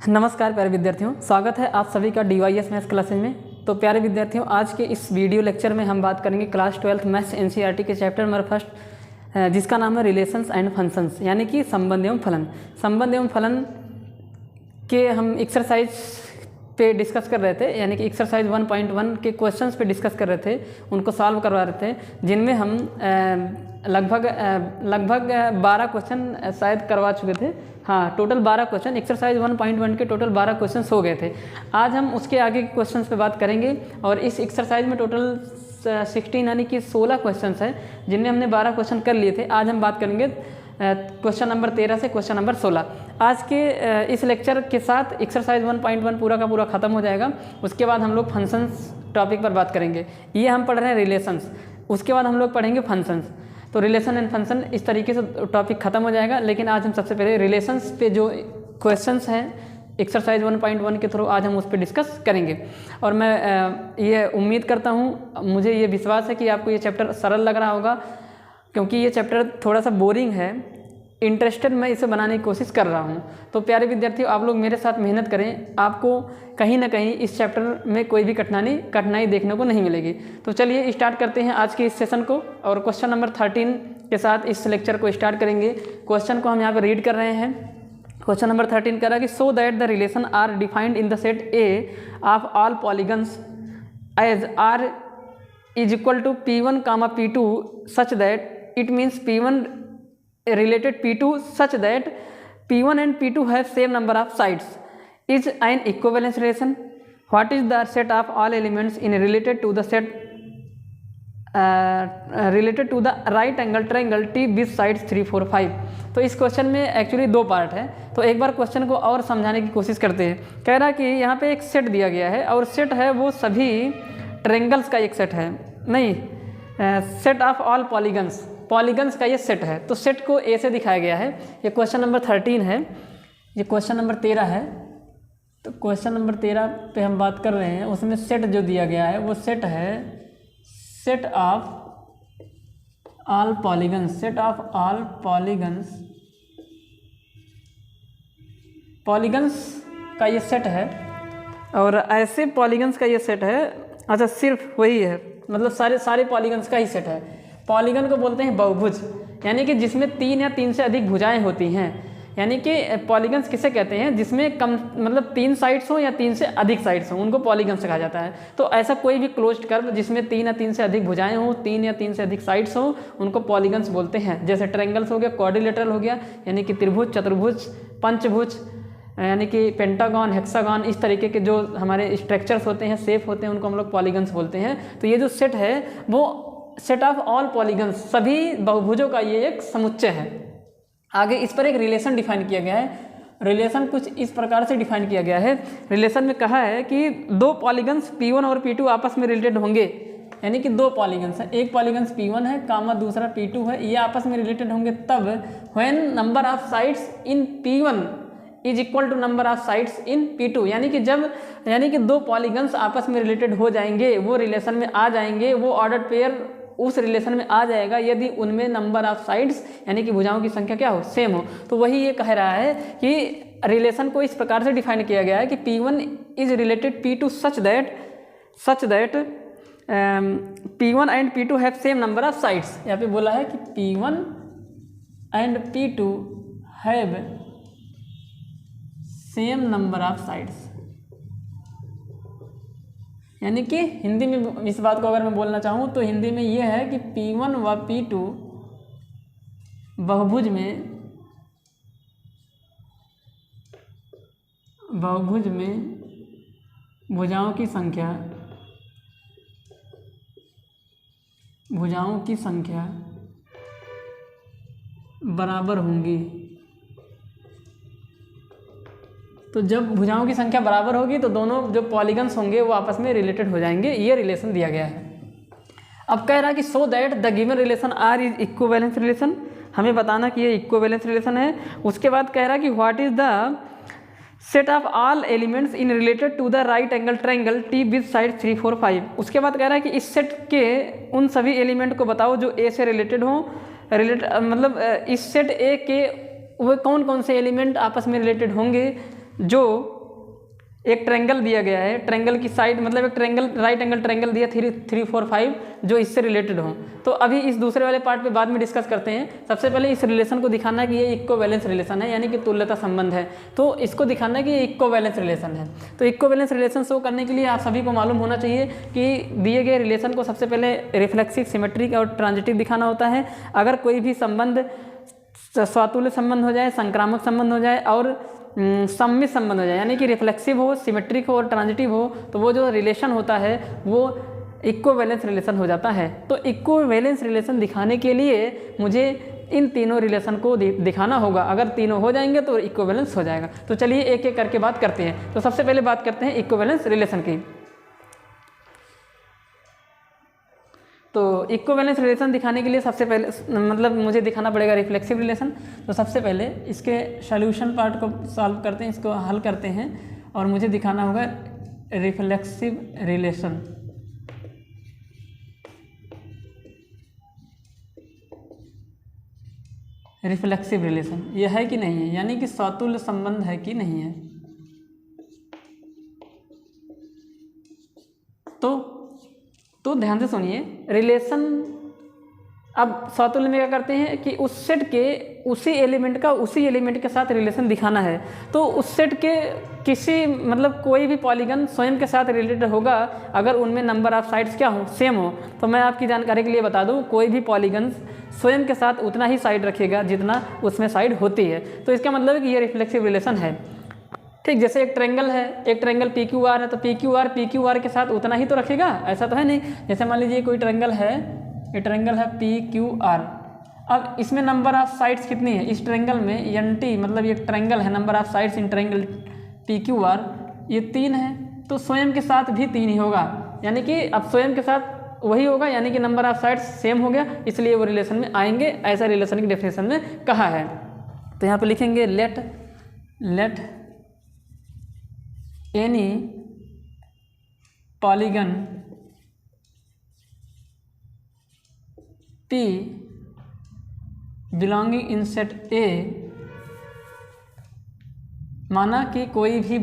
नमस्कार प्यारे विद्यार्थियों, स्वागत है आप सभी का DYS मैथ्स क्लासेज में। तो प्यारे विद्यार्थियों, आज के इस वीडियो लेक्चर में हम बात करेंगे क्लास 12th मैथ्स NCERT के चैप्टर नंबर फर्स्ट, जिसका नाम है रिलेशंस एंड फंक्शंस, यानी कि संबंध एवं फलन। संबंध एवं फलन के हम एक्सरसाइज पे डिस्कस कर रहे थे, यानी कि एक्सरसाइज 1.1 के क्वेश्चंस पे डिस्कस कर रहे थे, उनको सॉल्व करवा रहे थे, जिनमें हम लगभग 12 क्वेश्चन शायद करवा चुके थे। हाँ, टोटल 12 क्वेश्चन, एक्सरसाइज 1.1 के टोटल 12 क्वेश्चन हो गए थे। आज हम उसके आगे के क्वेश्चंस पे बात करेंगे और इस एक्सरसाइज में टोटल 16 यानी कि 16 क्वेश्चंस हैं, जिनमें हमने 12 क्वेश्चन कर लिए थे। आज हम बात करेंगे क्वेश्चन नंबर 13 से क्वेश्चन नंबर 16। आज के इस लेक्चर के साथ एक्सरसाइज 1.1 पूरा का पूरा ख़त्म हो जाएगा। उसके बाद हम लोग फंक्शंस टॉपिक पर बात करेंगे। ये हम पढ़ रहे हैं रिलेशंस, उसके बाद हम लोग पढ़ेंगे फंक्शंस। तो रिलेशन एंड फंक्शन इस तरीके से टॉपिक खत्म हो जाएगा। लेकिन आज हम सबसे पहले रिलेशंस पे जो क्वेश्चंस हैं एक्सरसाइज 1.1 के थ्रू आज हम उस पर डिस्कस करेंगे। और मैं ये उम्मीद करता हूँ, मुझे ये विश्वास है कि आपको ये चैप्टर सरल लग रहा होगा, क्योंकि ये चैप्टर थोड़ा सा बोरिंग है। इंटरेस्टेड मैं इसे बनाने की कोशिश कर रहा हूँ। तो प्यारे विद्यार्थियों, आप लोग मेरे साथ मेहनत करें, आपको कहीं ना कहीं इस चैप्टर में कोई भी कठिनाई देखने को नहीं मिलेगी। तो चलिए स्टार्ट करते हैं आज के इस सेशन को, और क्वेश्चन नंबर 13 के साथ इस लेक्चर को स्टार्ट करेंगे। क्वेश्चन को हम यहाँ पर रीड कर रहे हैं। क्वेश्चन नंबर 13 कह रहा है कि so that the relation R defined in the set A of all polygons as R is equal to P1, P2 such that it means P1 related P2 such that P1 and P2 have same number of sides is an equivalence relation. What is the set of all elements in related to the set related to the right angle triangle T with sides 3, 4, 5। तो इस question में actually 2 part है, तो एक बार question को और समझाने की कोशिश करते हैं। कह रहा है कि यहाँ पे एक सेट दिया गया है, और सेट है वो सभी ट्रायंगल्स का एक सेट है, नहीं सेट ऑफ ऑल पॉलीगन्स का ये सेट है। तो सेट को ए से दिखाया गया है। ये क्वेश्चन नंबर 13 है, ये क्वेश्चन नंबर 13 है। तो क्वेश्चन नंबर 13 पे हम बात कर रहे हैं। उसमें सेट जो दिया गया है वो सेट है set of all polygons, set of all polygons का ये सेट है, और ऐसे पॉलीगन्स का ये सेट है। अच्छा, सिर्फ वही है, मतलब सारे पॉलीगन्स का ही सेट है। पॉलीगन को बोलते हैं बहुभुज, यानी कि जिसमें 3 या 3 से अधिक भुजाएं होती हैं। यानी कि पॉलीगन्स किसे कहते हैं? जिसमें कम मतलब 3 साइड्स हो या 3 से अधिक साइड्स हो, उनको पॉलीगन्स कहा जाता है। तो ऐसा कोई भी क्लोज्ड कर्व जिसमें 3 या 3 से अधिक भुजाएं हो, 3 या 3 से अधिक साइड्स हो, उनको पॉलीगन्स बोलते हैं। जैसे ट्रायंगल्स हो गया, क्वाड्रिलेटरल हो गया, यानी कि त्रिभुज, चतुर्भुज, पंचभुज, यानी कि पेंटागन, हेक्सागन, इस तरीके के जो हमारे स्ट्रक्चर्स होते हैं, शेप होते हैं, उनको हम लोग पॉलीगन्स बोलते हैं। तो ये जो सेट है वो सेट ऑफ ऑल पॉलीगन्स, सभी बहुभुजों का ये एक समुच्चय है। आगे इस पर एक रिलेशन डिफाइन किया गया है। रिलेशन कुछ इस प्रकार से डिफाइन किया गया है। रिलेशन में कहा है कि 2 पॉलीगन्स P1 और P2 आपस में रिलेटेड होंगे, यानी कि 2 पॉलीगन्स हैं, एक पॉलीगन्स P1 है कामा दूसरा P2 है, ये आपस में रिलेटेड होंगे तब when number of sides in P1 is equal to number of sides in P2। यानी कि 2 पॉलीगन्स आपस में रिलेटेड हो जाएंगे, वो रिलेशन में आ जाएंगे, वो ऑर्डर्ड पेयर उस रिलेशन में आ जाएगा यदि उनमें नंबर ऑफ साइड्स यानी कि भुजाओं की संख्या क्या हो, सेम हो। तो वही ये कह रहा है कि रिलेशन को इस प्रकार से डिफाइन किया गया है कि P1 is related P2 such that P1 and P2 have same number of sides. यहाँ पे बोला है कि P1 and P2 have same number of sides, यानी कि हिंदी में इस बात को अगर मैं बोलना चाहूँ तो हिंदी में ये है कि P1 व P2 बहुभुज में भुजाओं की संख्या बराबर होंगी। तो जब भुजाओं की संख्या बराबर होगी तो दोनों जो पॉलीगन्स होंगे वो आपस में रिलेटेड हो जाएंगे। ये रिलेशन दिया गया है। अब कह रहा है कि so that the given relation R is equivalence relation, हमें बताना कि ये इक्विवेलेंस रिलेशन है। उसके बाद कह रहा है कि what is the set of all elements in related to the right angle triangle T with side 3, 4, 5। उसके बाद कह रहा है कि इस सेट के उन सभी एलिमेंट को बताओ जो ए से रिलेटेड हो। मतलब इस सेट ए के वो कौन कौन से एलिमेंट आपस में रिलेटेड होंगे जो एक ट्रायंगल दिया गया है, ट्रायंगल की साइड मतलब एक ट्रायंगल, राइट एंगल ट्रायंगल दिया 3, 3, 4, 5 जो इससे रिलेटेड हो। तो अभी इस दूसरे वाले पार्ट पे बाद में डिस्कस करते हैं। सबसे पहले इस रिलेशन को दिखाना है कि ये इक्विवेलेंस रिलेशन है, यानी कि तुल्यता संबंध है। तो इसको दिखाना है कि ये इक्विवेलेंस रिलेशन है। तो इक्विवेलेंस रिलेशन शो करने के लिए आप सभी को मालूम होना चाहिए कि दिए गए रिलेशन को सबसे पहले रिफ्लेक्सिव, सिमेट्रिक और ट्रांजिटिव दिखाना होता है। अगर कोई भी संबंध स्वातुल्य संबंध हो जाए, संक्रामक संबंध हो जाए और सममित संबंध हो जाए, यानी कि रिफ्लेक्सिव हो, सिमेट्रिक हो और ट्रांजिटिव हो, तो वो जो रिलेशन होता है वो इक्विवेलेंस रिलेशन हो जाता है। तो इक्विवेलेंस रिलेशन दिखाने के लिए मुझे इन तीनों रिलेशन को दिखाना होगा। अगर तीनों हो जाएंगे तो इक्विवेलेंस हो जाएगा। तो चलिए एक एक करके बात करते हैं। तो सबसे पहले बात करते हैं इक्विवेलेंस रिलेशन की। तो इक्विवेलेंस रिलेशन दिखाने के लिए सबसे पहले मतलब मुझे दिखाना पड़ेगा रिफ्लेक्सिव रिलेशन। तो सबसे पहले इसके सॉल्यूशन पार्ट को सॉल्व करते हैं, इसको हल करते हैं और मुझे दिखाना होगा रिफ्लेक्सिव रिलेशन। रिफ्लेक्सिव रिलेशन यह है कि नहीं है, यानी कि समतुल्य संबंध है कि नहीं है। तो ध्यान से सुनिए, रिलेशन अब समतुल्य में क्या करते हैं कि उस सेट के उसी एलिमेंट का उसी एलिमेंट के साथ रिलेशन दिखाना है। तो उस सेट के किसी मतलब कोई भी पॉलीगन स्वयं के साथ रिलेटेड होगा अगर उनमें नंबर ऑफ साइड्स क्या हो, सेम हो। तो मैं आपकी जानकारी के लिए बता दूं, कोई भी पॉलीगन स्वयं के साथ उतना ही साइड रखेगा जितना उसमें साइड होती है। तो इसका मतलब है कि ये रिफ्लेक्सिव रिलेशन है। ठीक, जैसे एक ट्रायंगल है, एक ट्रायंगल पी क्यू आर है, तो पी क्यू आर के साथ उतना ही तो रखेगा, ऐसा तो है नहीं। जैसे मान लीजिए कोई ट्रायंगल है, ये ट्रायंगल है पी क्यू आर। अब इसमें नंबर ऑफ साइड्स कितनी है इस ट्रायंगल में, एन टी मतलब ये ट्रायंगल है, number of sides in triangle P Q R ये 3 है। तो स्वयं के साथ भी 3 ही होगा, यानी कि अब स्वयं के साथ वही होगा, यानी कि नंबर ऑफ साइड्स सेम हो गया, इसलिए वो रिलेशन में आएंगे। ऐसा रिलेशन की डेफिनेशन में कहा है। तो यहाँ पे लिखेंगे let any polygon P belonging in set A, माना कोई भी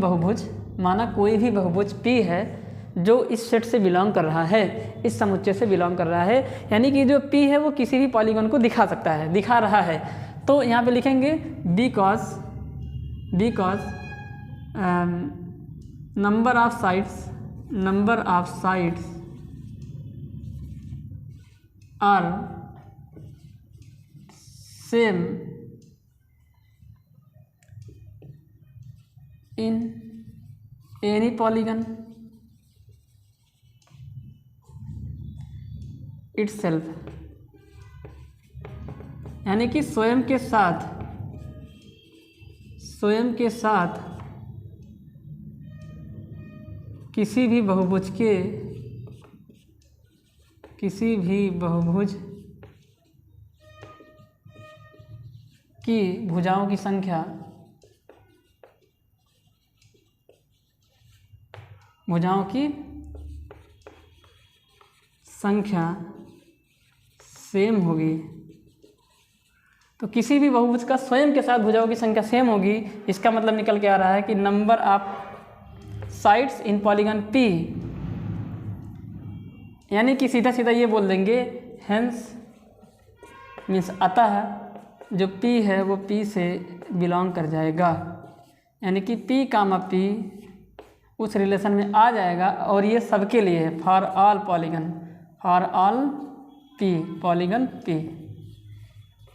बहुभुज P है जो इस सेट से बिलोंग कर रहा है, इस समुच्चय से बिलोंग कर रहा है, यानी कि जो P है वो किसी भी पॉलीगन को दिखा रहा है। तो यहाँ पे लिखेंगे because number of sides are same in any polygon itself, यानी कि स्वयं के साथ किसी भी बहुभुज की भुजाओं की संख्या सेम होगी। तो किसी भी बहुभुज का स्वयं के साथ भुजाओं की संख्या सेम होगी, इसका मतलब निकल के आ रहा है कि number of sides in polygon P, यानी कि सीधा सीधा ये बोल देंगे हेंस मीन्स अतः जो P है वो P से बिलोंग कर जाएगा, यानी कि P, P उस रिलेशन में आ जाएगा। और ये सबके लिए है, फॉर ऑल पॉलीगन P।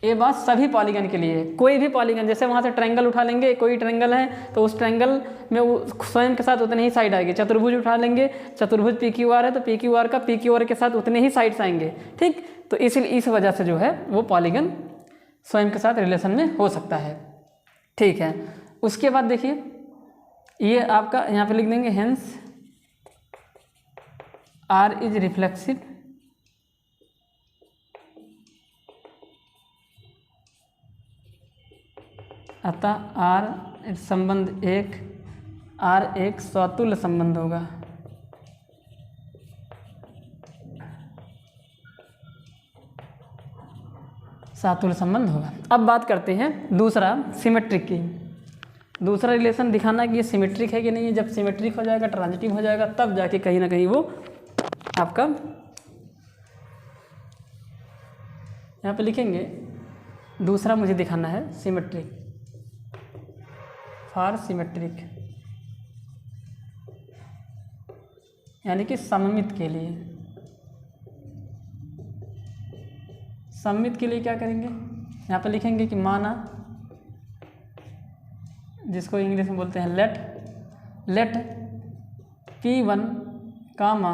ये बात सभी पॉलीगन के लिए है। कोई भी पॉलीगन, जैसे वहाँ से ट्रायंगल उठा लेंगे, कोई ट्रायंगल है तो उस ट्रायंगल में वो स्वयं के साथ उतने ही साइड आएंगे। चतुर्भुज उठा लेंगे, चतुर्भुज PQR है तो PQR का PQR के साथ उतने ही साइड्स आएंगे। ठीक, तो इस वजह से जो है वो पॉलीगन स्वयं के साथ रिलेशन में हो सकता है। ठीक है, उसके बाद देखिए ये आपका यहाँ पे लिख देंगे हेंस R इज रिफ्लेक्सिव, अतः R संबंध R एक स्वतुल्य संबंध होगा। सातुल्य संबंध होगा। अब बात करते हैं दूसरा सिमेट्रिक की। दूसरा रिलेशन दिखाना कि ये सिमेट्रिक है कि नहीं है। जब सिमेट्रिक हो जाएगा, ट्रांजिटिव हो जाएगा, तब जाके कहीं ना कहीं वो आपका यहाँ पे लिखेंगे। दूसरा मुझे दिखाना है सिमेट्रिक, फॉर सिमेट्रिक, यानी कि सममित के लिए। सममित के लिए क्या करेंगे, यहाँ पे लिखेंगे कि माना, जिसको इंग्लिश में बोलते हैं let P1 comma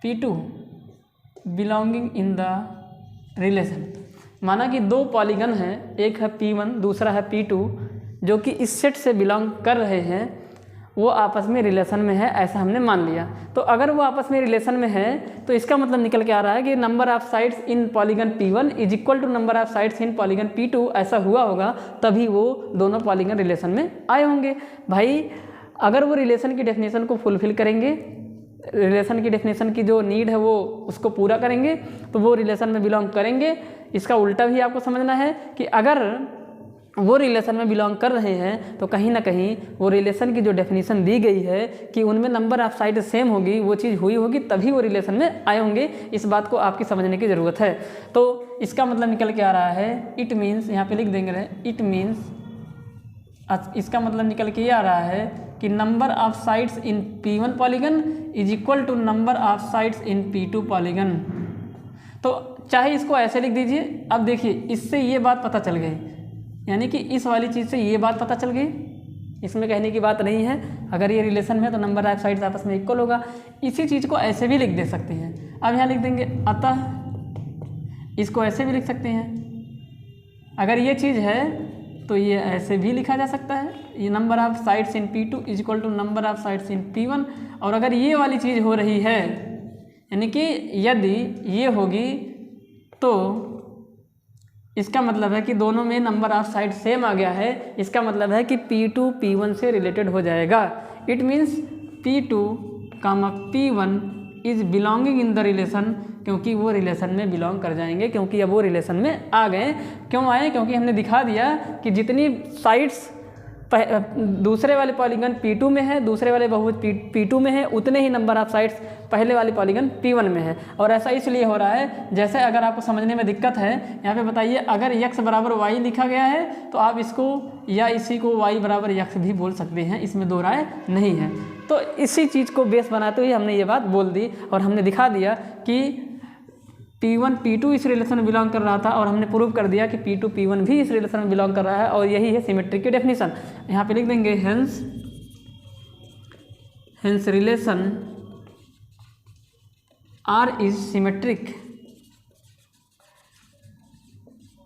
P2 belonging in the relation. माना कि दो पॉलीगन हैं, एक है P1 दूसरा है P2, जो कि इस सेट से बिलोंग कर रहे हैं, वो आपस में रिलेशन में है, ऐसा हमने मान लिया। तो अगर वो आपस में रिलेशन में है तो इसका मतलब निकल के आ रहा है कि number of sides in polygon P1 is equal to number of sides in polygon P2। ऐसा हुआ होगा तभी वो दोनों पॉलीगन रिलेशन में आए होंगे। भाई अगर वो रिलेशन की डेफिनेशन को फुलफिल करेंगे, रिलेशन की डेफिनेशन की जो नीड है वो उसको पूरा करेंगे, तो वो रिलेशन में बिलोंग करेंगे। इसका उल्टा भी आपको समझना है कि अगर वो रिलेशन में बिलोंग कर रहे हैं तो कहीं ना कहीं वो रिलेशन की जो डेफिनेशन दी गई है कि उनमें नंबर ऑफ साइड सेम होगी, वो चीज़ हुई होगी, तभी वो रिलेशन में आए होंगे। इस बात को आपकी समझने की ज़रूरत है। तो इसका मतलब निकल के आ रहा है, इट मीन्स, यहाँ पे लिख देंगे इट मीन्स, इसका मतलब निकल के ये आ रहा है कि number of sides in P1 polygon is equal to number of sides in P2 polygon. तो चाहे इसको ऐसे लिख दीजिए। अब देखिए इससे ये बात पता चल गई, यानी कि इस वाली चीज़ से ये बात पता चल गई, इसमें कहने की बात नहीं है। अगर ये रिलेशन में तो नंबर ऑफ साइड्स आपस में इक्वल होगा। इसी चीज़ को ऐसे भी लिख दे सकते हैं। अब यहाँ लिख देंगे अतः, इसको ऐसे भी लिख सकते हैं। अगर ये चीज़ है तो ये ऐसे भी लिखा जा सकता है, ये number of sides in P2 is equal to number of sides in P1। और अगर ये वाली चीज़ हो रही है, यानी कि यदि ये होगी, तो इसका मतलब है कि दोनों में नंबर ऑफ साइड सेम आ गया है। इसका मतलब है कि P2 P1 से रिलेटेड हो जाएगा। It means P2 comma P1 is belonging in the relation, क्योंकि वो रिलेशन में बिलोंग कर जाएंगे, क्योंकि अब वो रिलेशन में आ गए। क्यों आए? क्योंकि हमने दिखा दिया कि जितनी साइड्स दूसरे वाले पॉलीगन P2 में है, दूसरे वाले बहुभुज P2 में है, उतने ही नंबर ऑफ साइड्स पहले वाले पॉलीगन P1 में है। और ऐसा इसलिए हो रहा है, जैसे अगर आपको समझने में दिक्कत है, यहाँ पे बताइए, अगर x बराबर y लिखा गया है तो आप इसको या इसी को y बराबर x भी बोल सकते हैं, इसमें दो राय नहीं है। तो इसी चीज़ को बेस बनाते हुए हमने ये बात बोल दी और हमने दिखा दिया कि P1 P2 इस रिलेशन में बिलोंग कर रहा था, और हमने प्रूव कर दिया कि P2 P1 भी इस रिलेशन में बिलोंग कर रहा है, और यही है सिमेट्रिक की डेफिनेशन। यहाँ पे लिख देंगे hence relation R is symmetric.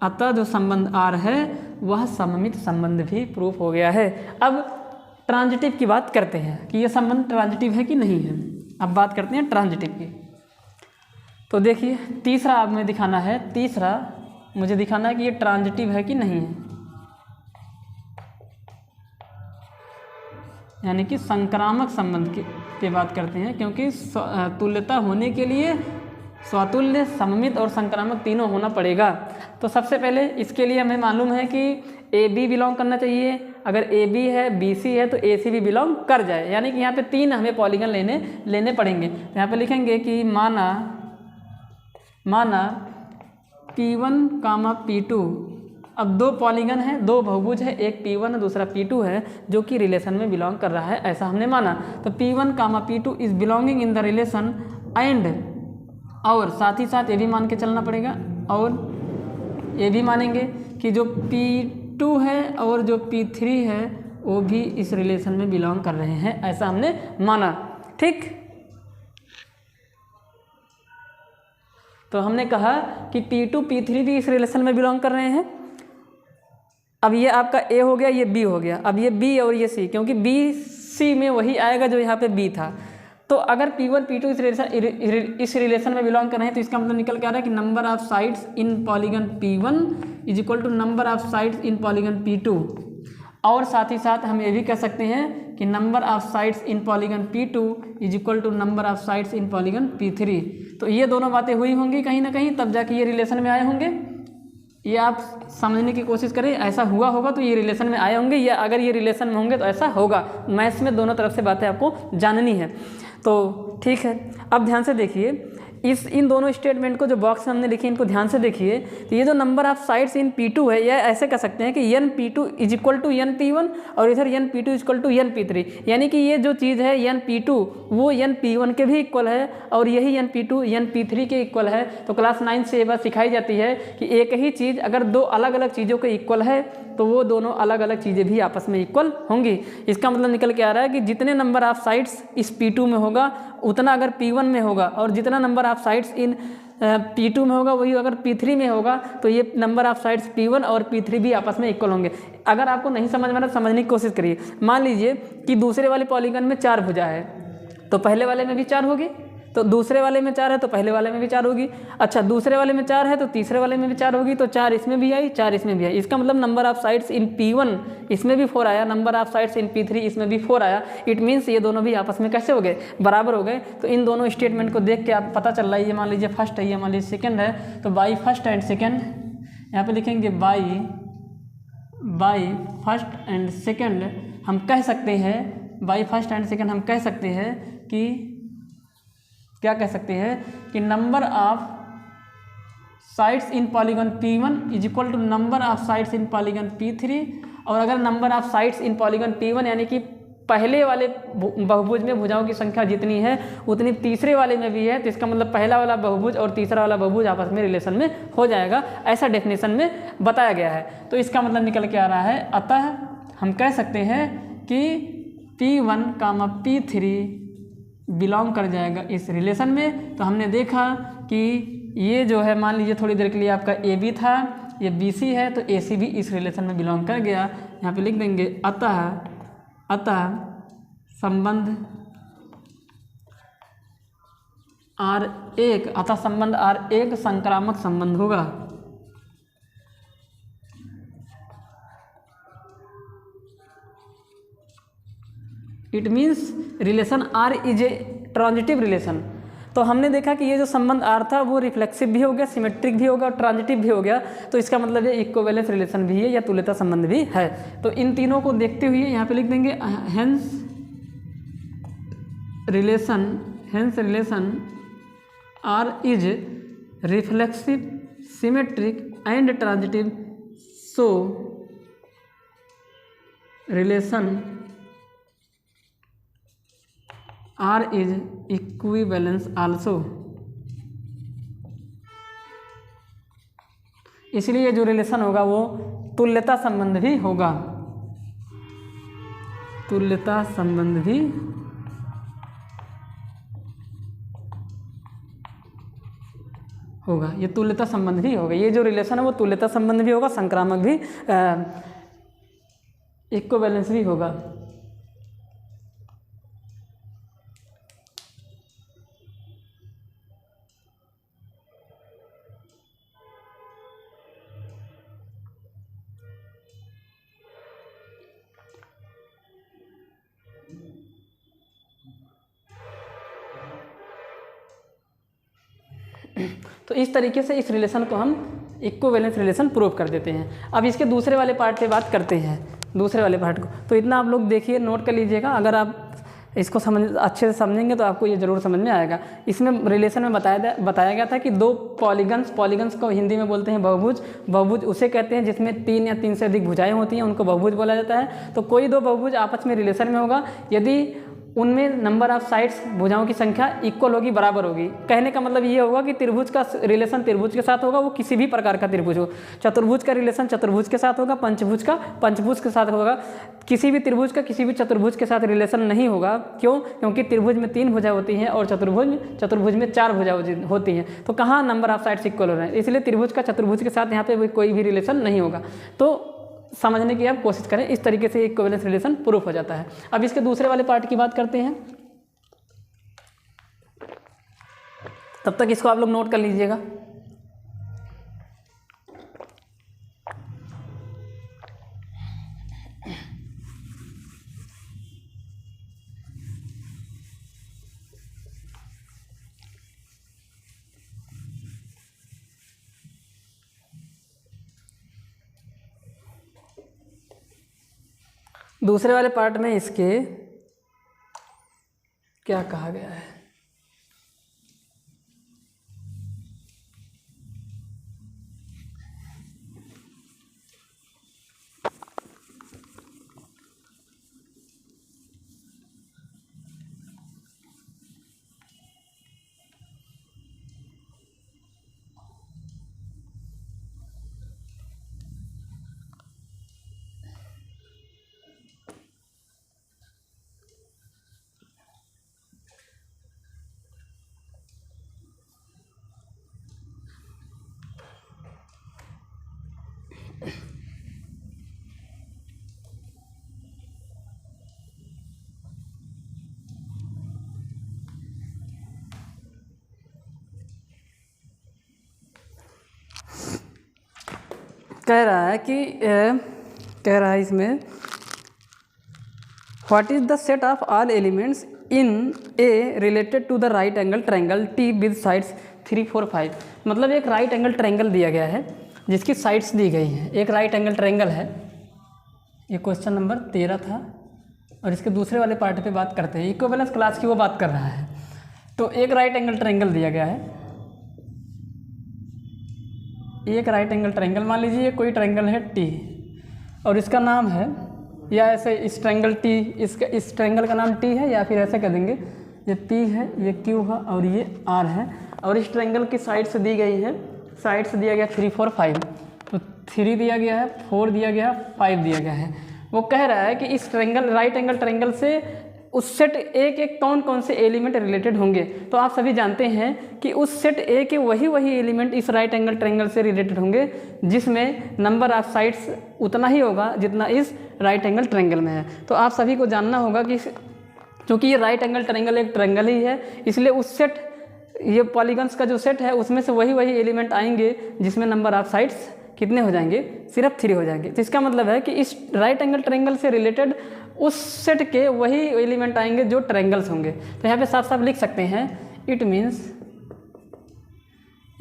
अतः जो संबंध R है वह सममित संबंध भी प्रूफ हो गया है। अब ट्रांजिटिव की बात करते हैं कि यह संबंध ट्रांजिटिव है कि नहीं है। अब बात करते हैं ट्रांजिटिव की। तो देखिए तीसरा अब मुझे दिखाना है, तीसरा मुझे दिखाना है कि ये ट्रांजिटिव है कि नहीं है, यानी कि संक्रामक संबंध की बात करते हैं, क्योंकि तुल्यता होने के लिए स्वतुल्य, सममित और संक्रामक तीनों होना पड़ेगा। तो सबसे पहले इसके लिए हमें मालूम है कि AB बिलोंग करना चाहिए। अगर AB है, BC है तो AC भी बिलोंग कर जाए, यानी कि यहाँ पे तीन हमें पॉलीगन लेने पड़ेंगे। तो यहाँ पे लिखेंगे कि माना P1 कामा P2, अब दो पॉलीगन है, दो बहुभुज है, एक P1 है दूसरा P2 है, जो कि रिलेशन में बिलोंग कर रहा है, ऐसा हमने माना। तो P1 comma P2 is belonging in the relation and, और साथ ही साथ ये भी मान के चलना पड़ेगा, और ये भी मानेंगे कि जो P2 है और जो P3 है वो भी इस रिलेशन में बिलोंग कर रहे हैं, ऐसा हमने माना। ठीक, तो हमने कहा कि P2 P3 भी इस रिलेशन में बिलोंग कर रहे हैं। अब ये आपका A हो गया, ये B हो गया। अब ये B और ये C, क्योंकि B C में वही आएगा जो यहाँ पे B था। तो अगर P1 P2 इस रिलेशन में बिलोंग कर रहे हैं, तो इसका मतलब निकल के आ रहा है कि number of sides in polygon P1 is equal to number of sides in polygon P2। और साथ ही साथ हम ये भी कह सकते हैं कि number of sides in polygon P2 is equal to number of sides in polygon P3। तो ये दोनों बातें हुई होंगी कहीं ना कहीं, तब जाके ये रिलेशन में आए होंगे। ये आप समझने की कोशिश करें, ऐसा हुआ होगा तो ये रिलेशन में आए होंगे, या अगर ये रिलेशन में होंगे तो ऐसा होगा। मैथ्स में दोनों तरफ से बातें आपको जाननी है। तो ठीक है, अब ध्यान से देखिए इन दोनों स्टेटमेंट को, जो बॉक्स में हमने लिखी इनको ध्यान से देखिए। तो ये जो number of sides in P2 है, यह ऐसे कह सकते हैं कि NP2 is equal to NP1 और इधर NP2 is equal to NP3, यानी कि ये जो चीज़ है NP2 वो NP1 के भी इक्वल है और यही NP2 NP3 के इक्वल है। तो क्लास 9 से ये बात सिखाई जाती है कि एक ही चीज़ अगर दो अलग अलग चीज़ों के इक्वल है तो वो दोनों अलग अलग चीज़ें भी आपस में इक्वल होंगी। इसका मतलब निकल के आ रहा है कि जितने नंबर ऑफ साइड्स इस P2 में होगा उतना अगर P1 में होगा, और जितना number of sides in P2 में होगा वही अगर P3 में होगा, तो ये नंबर ऑफ साइड्स P1 और P3 भी आपस में इक्वल होंगे। अगर आपको नहीं समझ में आ रहा समझने की कोशिश करिए। मान लीजिए कि दूसरे वाले पॉलीगन में 4 भुजा है, तो पहले वाले में भी 4 होगी, तो दूसरे वाले में 4 है तो पहले वाले में भी 4 होगी। अच्छा, दूसरे वाले में 4 है तो तीसरे वाले में भी 4 होगी, तो 4 इसमें भी आई, 4 इसमें भी आई। इसका मतलब number of sides in P1 इसमें भी 4 आया, number of sides in P3 इसमें भी 4 आया। इट मीन्स ये दोनों भी आपस में कैसे हो गए, बराबर हो गए। तो इन दोनों स्टेटमेंट को देख के आप पता चल रहा है, ये मान लीजिए फर्स्ट है, ये मान लीजिए सेकेंड है, तो बाई फर्स्ट एंड सेकेंड यहाँ पे लिखेंगे बाई फर्स्ट एंड सेकेंड हम कह सकते हैं, बाई फर्स्ट एंड सेकेंड हम कह सकते हैं कि क्या कह सकते हैं कि number of sides in polygon P1 is equal to number of sides in polygon P3। और अगर number of sides in polygon P1 यानी कि पहले वाले बहुभुज में भुजाओं की संख्या जितनी है उतनी तीसरे वाले में भी है, तो इसका मतलब पहला वाला बहुभुज और तीसरा वाला बहुभुज आपस में रिलेशन में हो जाएगा, ऐसा डेफिनेशन में बताया गया है। तो इसका मतलब निकल के आ रहा है, अतः हम कह सकते हैं कि P1, P3 बिलोंग कर जाएगा इस रिलेशन में। तो हमने देखा कि ये जो है, मान लीजिए थोड़ी देर के लिए आपका AB था, ये BC है, तो AC भी इस रिलेशन में बिलोंग कर गया। यहाँ पे लिख देंगे अतः संबंध R1, अतः संबंध R1 संक्रामक संबंध होगा। It means relation R is a transitive relation. तो हमने देखा कि ये जो संबंध R था वो रिफ्लेक्सिव भी हो गया, सिमेट्रिक भी हो गया और ट्रांजिटिव भी हो गया। तो इसका मतलब ये इक्विवेलेंस रिलेशन भी है या तुल्यता संबंध भी है। तो इन तीनों को देखते हुए यहाँ पे लिख देंगे hence relation R is reflexive, symmetric and transitive, so relation R is equivalence also. इसलिए जो रिलेशन होगा वो तुल्यता संबंध भी होगा, तुल्यता संबंध भी होगा, ये तुल्यता संबंध भी होगा। ये जो रिलेशन है वो तुल्यता संबंध भी होगा, संक्रामक भी, इक्विवेलेंस भी होगा। तो इस तरीके से इस रिलेशन को हम इक्विवेलेंस रिलेशन प्रूव कर देते हैं। अब इसके दूसरे वाले पार्ट पे बात करते हैं, दूसरे वाले पार्ट को। तो इतना आप लोग देखिए, नोट कर लीजिएगा। अगर आप इसको अच्छे से समझेंगे तो आपको ये ज़रूर समझ में आएगा। इसमें रिलेशन में बताया गया था कि दो पॉलीगन्स को हिंदी में बोलते हैं बहुभुज। बहुभुज उसे कहते हैं जिसमें 3 या 3 से अधिक भुजाएं होती हैं, उनको बहुभुज बोला जाता है। तो कोई दो बहुभुज आपस में रिलेशन में होगा यदि उनमें नंबर ऑफ साइड्स भुजाओं की संख्या इक्वल होगी, बराबर होगी। कहने का मतलब ये होगा कि त्रिभुज का रिलेशन त्रिभुज के साथ होगा, वो किसी भी प्रकार का त्रिभुज हो। चतुर्भुज का रिलेशन चतुर्भुज के साथ होगा, पंचभुज का पंचभुज के साथ होगा। किसी भी त्रिभुज का किसी भी चतुर्भुज के साथ रिलेशन नहीं होगा। क्यों? क्योंकि त्रिभुज में 3 भुजा होती हैं और चतुर्भुज में 4 भुजा होती हैं। तो कहाँ नंबर ऑफ साइड्स इक्वल हो रहे हैं, इसलिए त्रिभुज का चतुर्भुज के साथ यहाँ पे कोई भी रिलेशन नहीं होगा। तो समझने की आप कोशिश करें, इस तरीके से इक्विवेलेंस रिलेशन प्रूफ हो जाता है। अब इसके दूसरे वाले पार्ट की बात करते हैं, तब तक इसको आप लोग नोट कर लीजिएगा। दूसरे वाले पार्ट में इसके क्या कहा गया है? कह रहा है इसमें what is the set of all elements in A related to the right angle triangle T with sides 3, 4, 5। मतलब एक राइट एंगल ट्रायंगल दिया गया है जिसकी साइड्स दी गई हैं। एक राइट एंगल ट्रायंगल है, ये क्वेश्चन नंबर 13 था। और इसके दूसरे वाले पार्ट पे बात करते हैं, इक्विवेलेंस क्लास की वो बात कर रहा है। तो एक राइट एंगल ट्रायंगल दिया गया है, एक राइट एंगल ट्रायंगल मान लीजिए ये कोई ट्रायंगल है टी और इसका नाम है, या ऐसे इस ट्रायंगल टी, इसका इस ट्रायंगल का नाम टी है, या फिर ऐसे कह देंगे ये पी है, ये क्यू है और ये आर है। और इस ट्रायंगल की साइड्स दी गई है, साइड्स दिया गया 3, 4, 5। तो 3 दिया गया है, 4 दिया गया, 5 दिया गया है। वो कह रहा है कि इस ट्रायंगल राइट एंगल ट्रायंगल से उस सेट ए के कौन कौन से एलिमेंट रिलेटेड होंगे। तो आप सभी जानते हैं कि उस सेट ए के वही एलिमेंट इस राइट एंगल ट्रायंगल से रिलेटेड होंगे जिसमें नंबर ऑफ साइड्स उतना ही होगा जितना इस राइट एंगल ट्रायंगल में है। तो आप सभी को जानना होगा कि क्योंकि ये राइट एंगल ट्रायंगल एक ट्रायंगल ही है, इसलिए उस सेट, ये पॉलीगन्स का जो सेट है उसमें से वही एलिमेंट आएंगे जिसमें नंबर ऑफ साइड्स कितने हो जाएंगे, सिर्फ 3 हो जाएंगे। तो इसका मतलब है कि इस राइट एंगल ट्रायंगल से रिलेटेड उस सेट के वही एलिमेंट आएंगे जो ट्रायंगल्स होंगे। तो यहाँ पे साफ साफ लिख सकते हैं, इट मीन्स,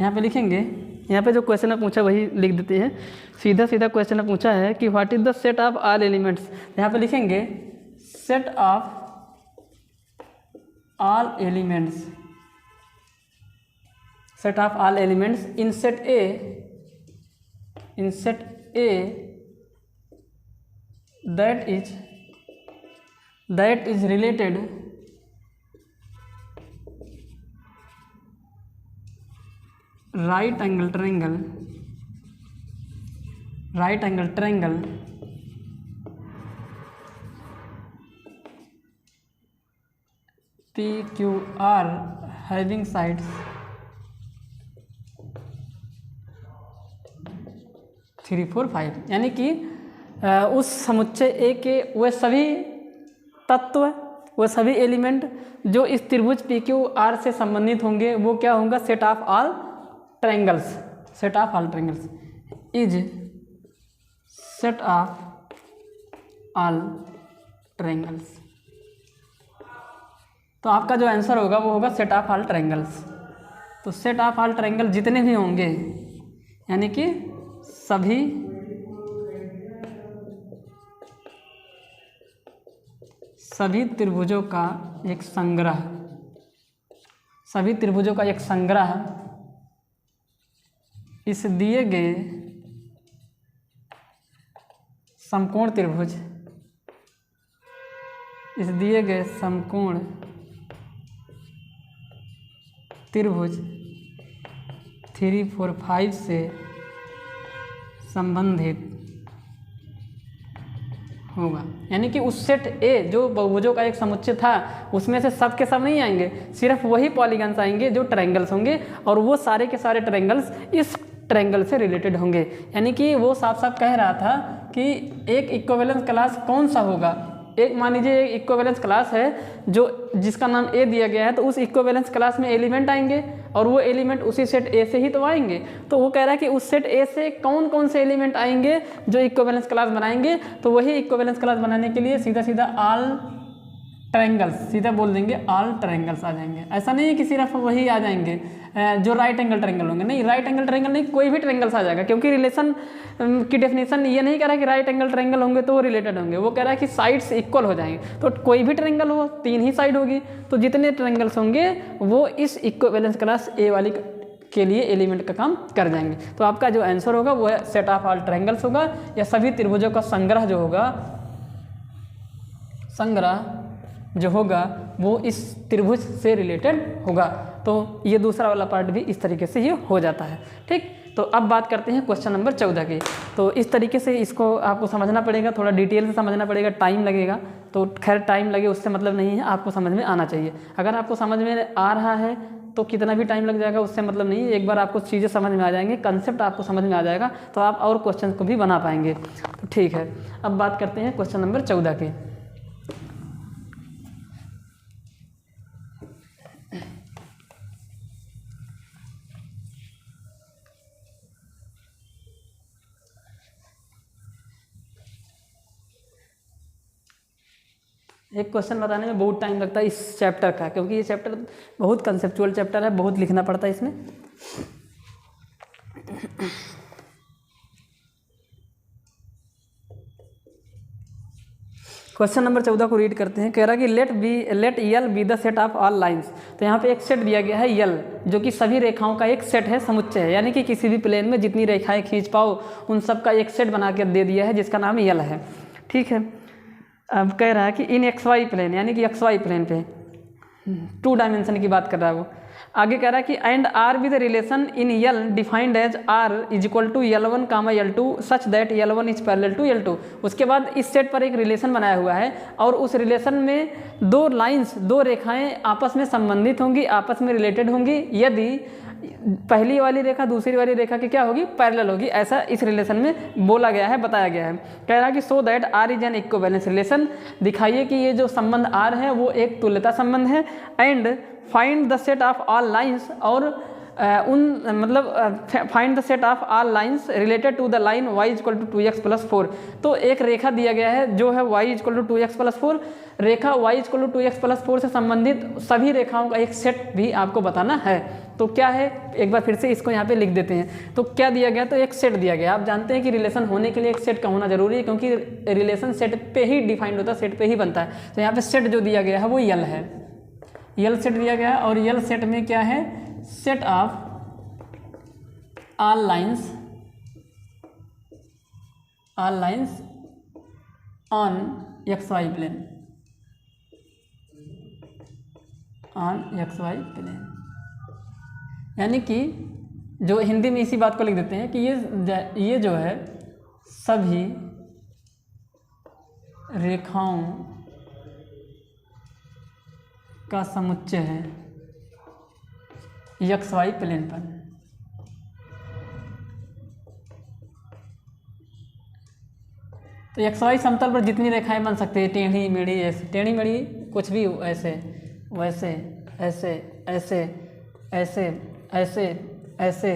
यहाँ पे लिखेंगे, यहाँ पे जो क्वेश्चन में पूछा वही लिख देते हैं। सीधा क्वेश्चन में पूछा है कि what is the set of all elements. यहाँ पे लिखेंगे set of all elements, set of all elements in set A that is related right angle triangle PQR having sides 3, 4, 5। यानी कि उस समुच्चय ए के वह सभी तत्व, वह सभी एलिमेंट जो इस त्रिभुज PQR से संबंधित होंगे वो क्या होगा, set of all triangles. Set of all triangles is set of all triangles. तो आपका जो आंसर होगा वो होगा सेट ऑफ ऑल ट्रायंगल्स। तो सेट ऑफ ऑल ट्रायंगल जितने भी होंगे यानी कि सभी त्रिभुजों का एक संग्रह, सभी त्रिभुजों का एक संग्रह इस दिए गए समकोण त्रिभुज, इस दिए गए समकोण त्रिभुज 3, 4, 5 से संबंधित होगा। यानी कि उस सेट ए जो बहुभुजों का एक समुच्चय था उसमें से सब के सब नहीं आएंगे, सिर्फ वही पॉलीगन्स आएंगे जो ट्रायंगल्स होंगे और वो सारे के सारे ट्रायंगल्स इस ट्रायंगल से रिलेटेड होंगे। यानी कि वो साफ साफ कह रहा था कि एक इक्विवेलेंस क्लास कौन सा होगा। एक मान लीजिए एक इक्विवेलेंस क्लास है जो जिसका नाम ए दिया गया है, तो उस इक्विवेलेंस क्लास में एलिमेंट आएंगे और वो एलिमेंट उसी सेट ए से ही तो आएंगे। तो वो कह रहा है कि उस सेट ए से कौन कौन से एलिमेंट आएंगे जो इक्विवेलेंस क्लास बनाएंगे। तो वही इक्विवेलेंस क्लास बनाने के लिए सीधा ऑल ट्रायंगल्स, सीधा बोल देंगे ऑल ट्रायंगल्स आ जाएंगे। ऐसा नहीं है कि सिर्फ वही आ जाएंगे जो राइट एंगल ट्रायंगल होंगे, नहीं, राइट एंगल ट्रायंगल नहीं, कोई भी ट्रायंगल्स आ जाएगा, क्योंकि रिलेशन की डेफिनेशन ये नहीं कह रहा है कि राइट एंगल ट्रायंगल होंगे तो वो रिलेटेड होंगे, वो कह रहा है कि साइड्स इक्वल हो जाएंगे। तो कोई भी ट्रायंगल हो, 3 ही साइड होगी, तो जितने ट्रायंगल्स होंगे वो इस इक्विवेलेंस क्लास ए वाली के लिए एलिमेंट का काम कर जाएंगे। तो आपका जो आंसर होगा वो सेट ऑफ ऑल ट्रायंगल्स होगा, या सभी त्रिभुजों का संग्रह जो होगा, संग्रह जो होगा वो इस त्रिभुज से रिलेटेड होगा। तो ये दूसरा वाला पार्ट भी इस तरीके से ये हो जाता है। ठीक, तो अब बात करते हैं क्वेश्चन नंबर 14 की। तो इस तरीके से इसको आपको समझना पड़ेगा, थोड़ा डिटेल से समझना पड़ेगा, टाइम लगेगा। तो खैर टाइम लगे उससे मतलब नहीं है, आपको समझ में आना चाहिए। अगर आपको समझ में आ रहा है तो कितना भी टाइम लग जाएगा उससे मतलब नहीं है, एक बार आपको चीज़ें समझ में आ जाएंगे, कंसेप्ट आपको समझ में आ जाएगा, तो आप और क्वेश्चन को भी बना पाएंगे। तो ठीक है, अब बात करते हैं क्वेश्चन नंबर 14 की। एक क्वेश्चन बताने में बहुत टाइम लगता है इस चैप्टर का, क्योंकि ये चैप्टर बहुत कंसेप्चुअल चैप्टर है, बहुत लिखना पड़ता है इसमें। क्वेश्चन नंबर 14 को रीड करते हैं। कह रहा है कि let L be the set of all lines. तो यहाँ पे एक सेट दिया गया है यल, जो कि सभी रेखाओं का एक सेट है, समुच्चय है, यानी कि किसी भी प्लेन में जितनी रेखाएं खींच पाओ उन सब का एक सेट बना के दे दिया है, जिसका नाम यल है। ठीक है, अब कह रहा है कि इन एक्स वाई प्लेन, यानी कि एक्स वाई प्लेन पे 2 डायमेंशन की बात कर रहा है वो। आगे कह रहा है कि and R with relation in L defined as R is equal to L1 comma L2 such that L1 is parallel to L2। उसके बाद इस सेट पर एक रिलेशन बनाया हुआ है, और उस रिलेशन में 2 लाइंस, 2 रेखाएं आपस में संबंधित होंगी, आपस में रिलेटेड होंगी, यदि पहली वाली रेखा दूसरी वाली रेखा की क्या होगी, पैरेलल होगी। ऐसा इस रिलेशन में बोला गया है, बताया गया है। कह रहा है कि so that R is an equivalence relation, दिखाइए कि ये जो संबंध आर है वो एक तुल्यता संबंध है। And find the set of all lines, और find the set of all lines related to the line y equal to 2x plus 4। तो एक रेखा दिया गया है जो है y equal to 2x plus 4, रेखा y equal to 2x plus 4 से संबंधित सभी रेखाओं का एक सेट भी आपको बताना है। तो क्या है, एक बार फिर से इसको यहाँ पे लिख देते हैं। तो क्या दिया गया, तो एक सेट दिया गया। आप जानते हैं कि रिलेशन होने के लिए एक सेट का होना जरूरी है, क्योंकि रिलेशन सेट पे ही डिफाइंड होता है, सेट पे ही बनता है। तो यहाँ पे सेट जो दिया गया है वो यल है, यल सेट दिया गया है। और यल सेट में क्या है, set of all lines on x y plane, on x y plane, यानी कि जो हिंदी में इसी बात को लिख देते हैं कि ये जो है सभी रेखाओं का समुच्चय है एक्स वाई प्लेन पर। तो एक्स वाई समतल पर जितनी रेखाएं बन सकती है, टेढ़ी मेढ़ी, ऐसे टेढ़ी मेढ़ी कुछ भी, ऐसे वैसे, ऐसे ऐसे ऐसे ऐसे ऐसे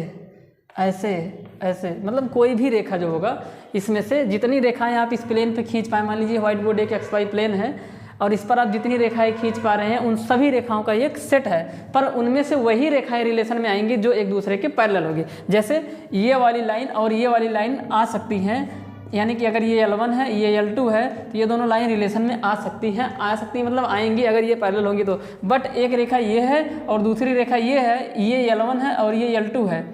ऐसे ऐसे, मतलब कोई भी रेखा जो होगा इसमें से जितनी रेखाएं आप इस प्लेन पे खींच पाए, मान लीजिए व्हाइट बोर्ड एक एक्स वाई प्लेन है और इस पर आप जितनी रेखाएं खींच पा रहे हैं उन सभी रेखाओं का एक सेट है, पर उनमें से वही रेखाएं रिलेशन में आएंगी जो एक दूसरे के पैरेलल होगी। जैसे ये वाली लाइन और ये वाली लाइन आ सकती हैं, यानी कि अगर ये L1 है ये L2 है तो ये दोनों लाइन रिलेशन में आ सकती हैं, मतलब आएंगी अगर ये पैरेलल होंगी तो। बट एक रेखा ये है और दूसरी रेखा ये है, ये L1 है और ये L2 है,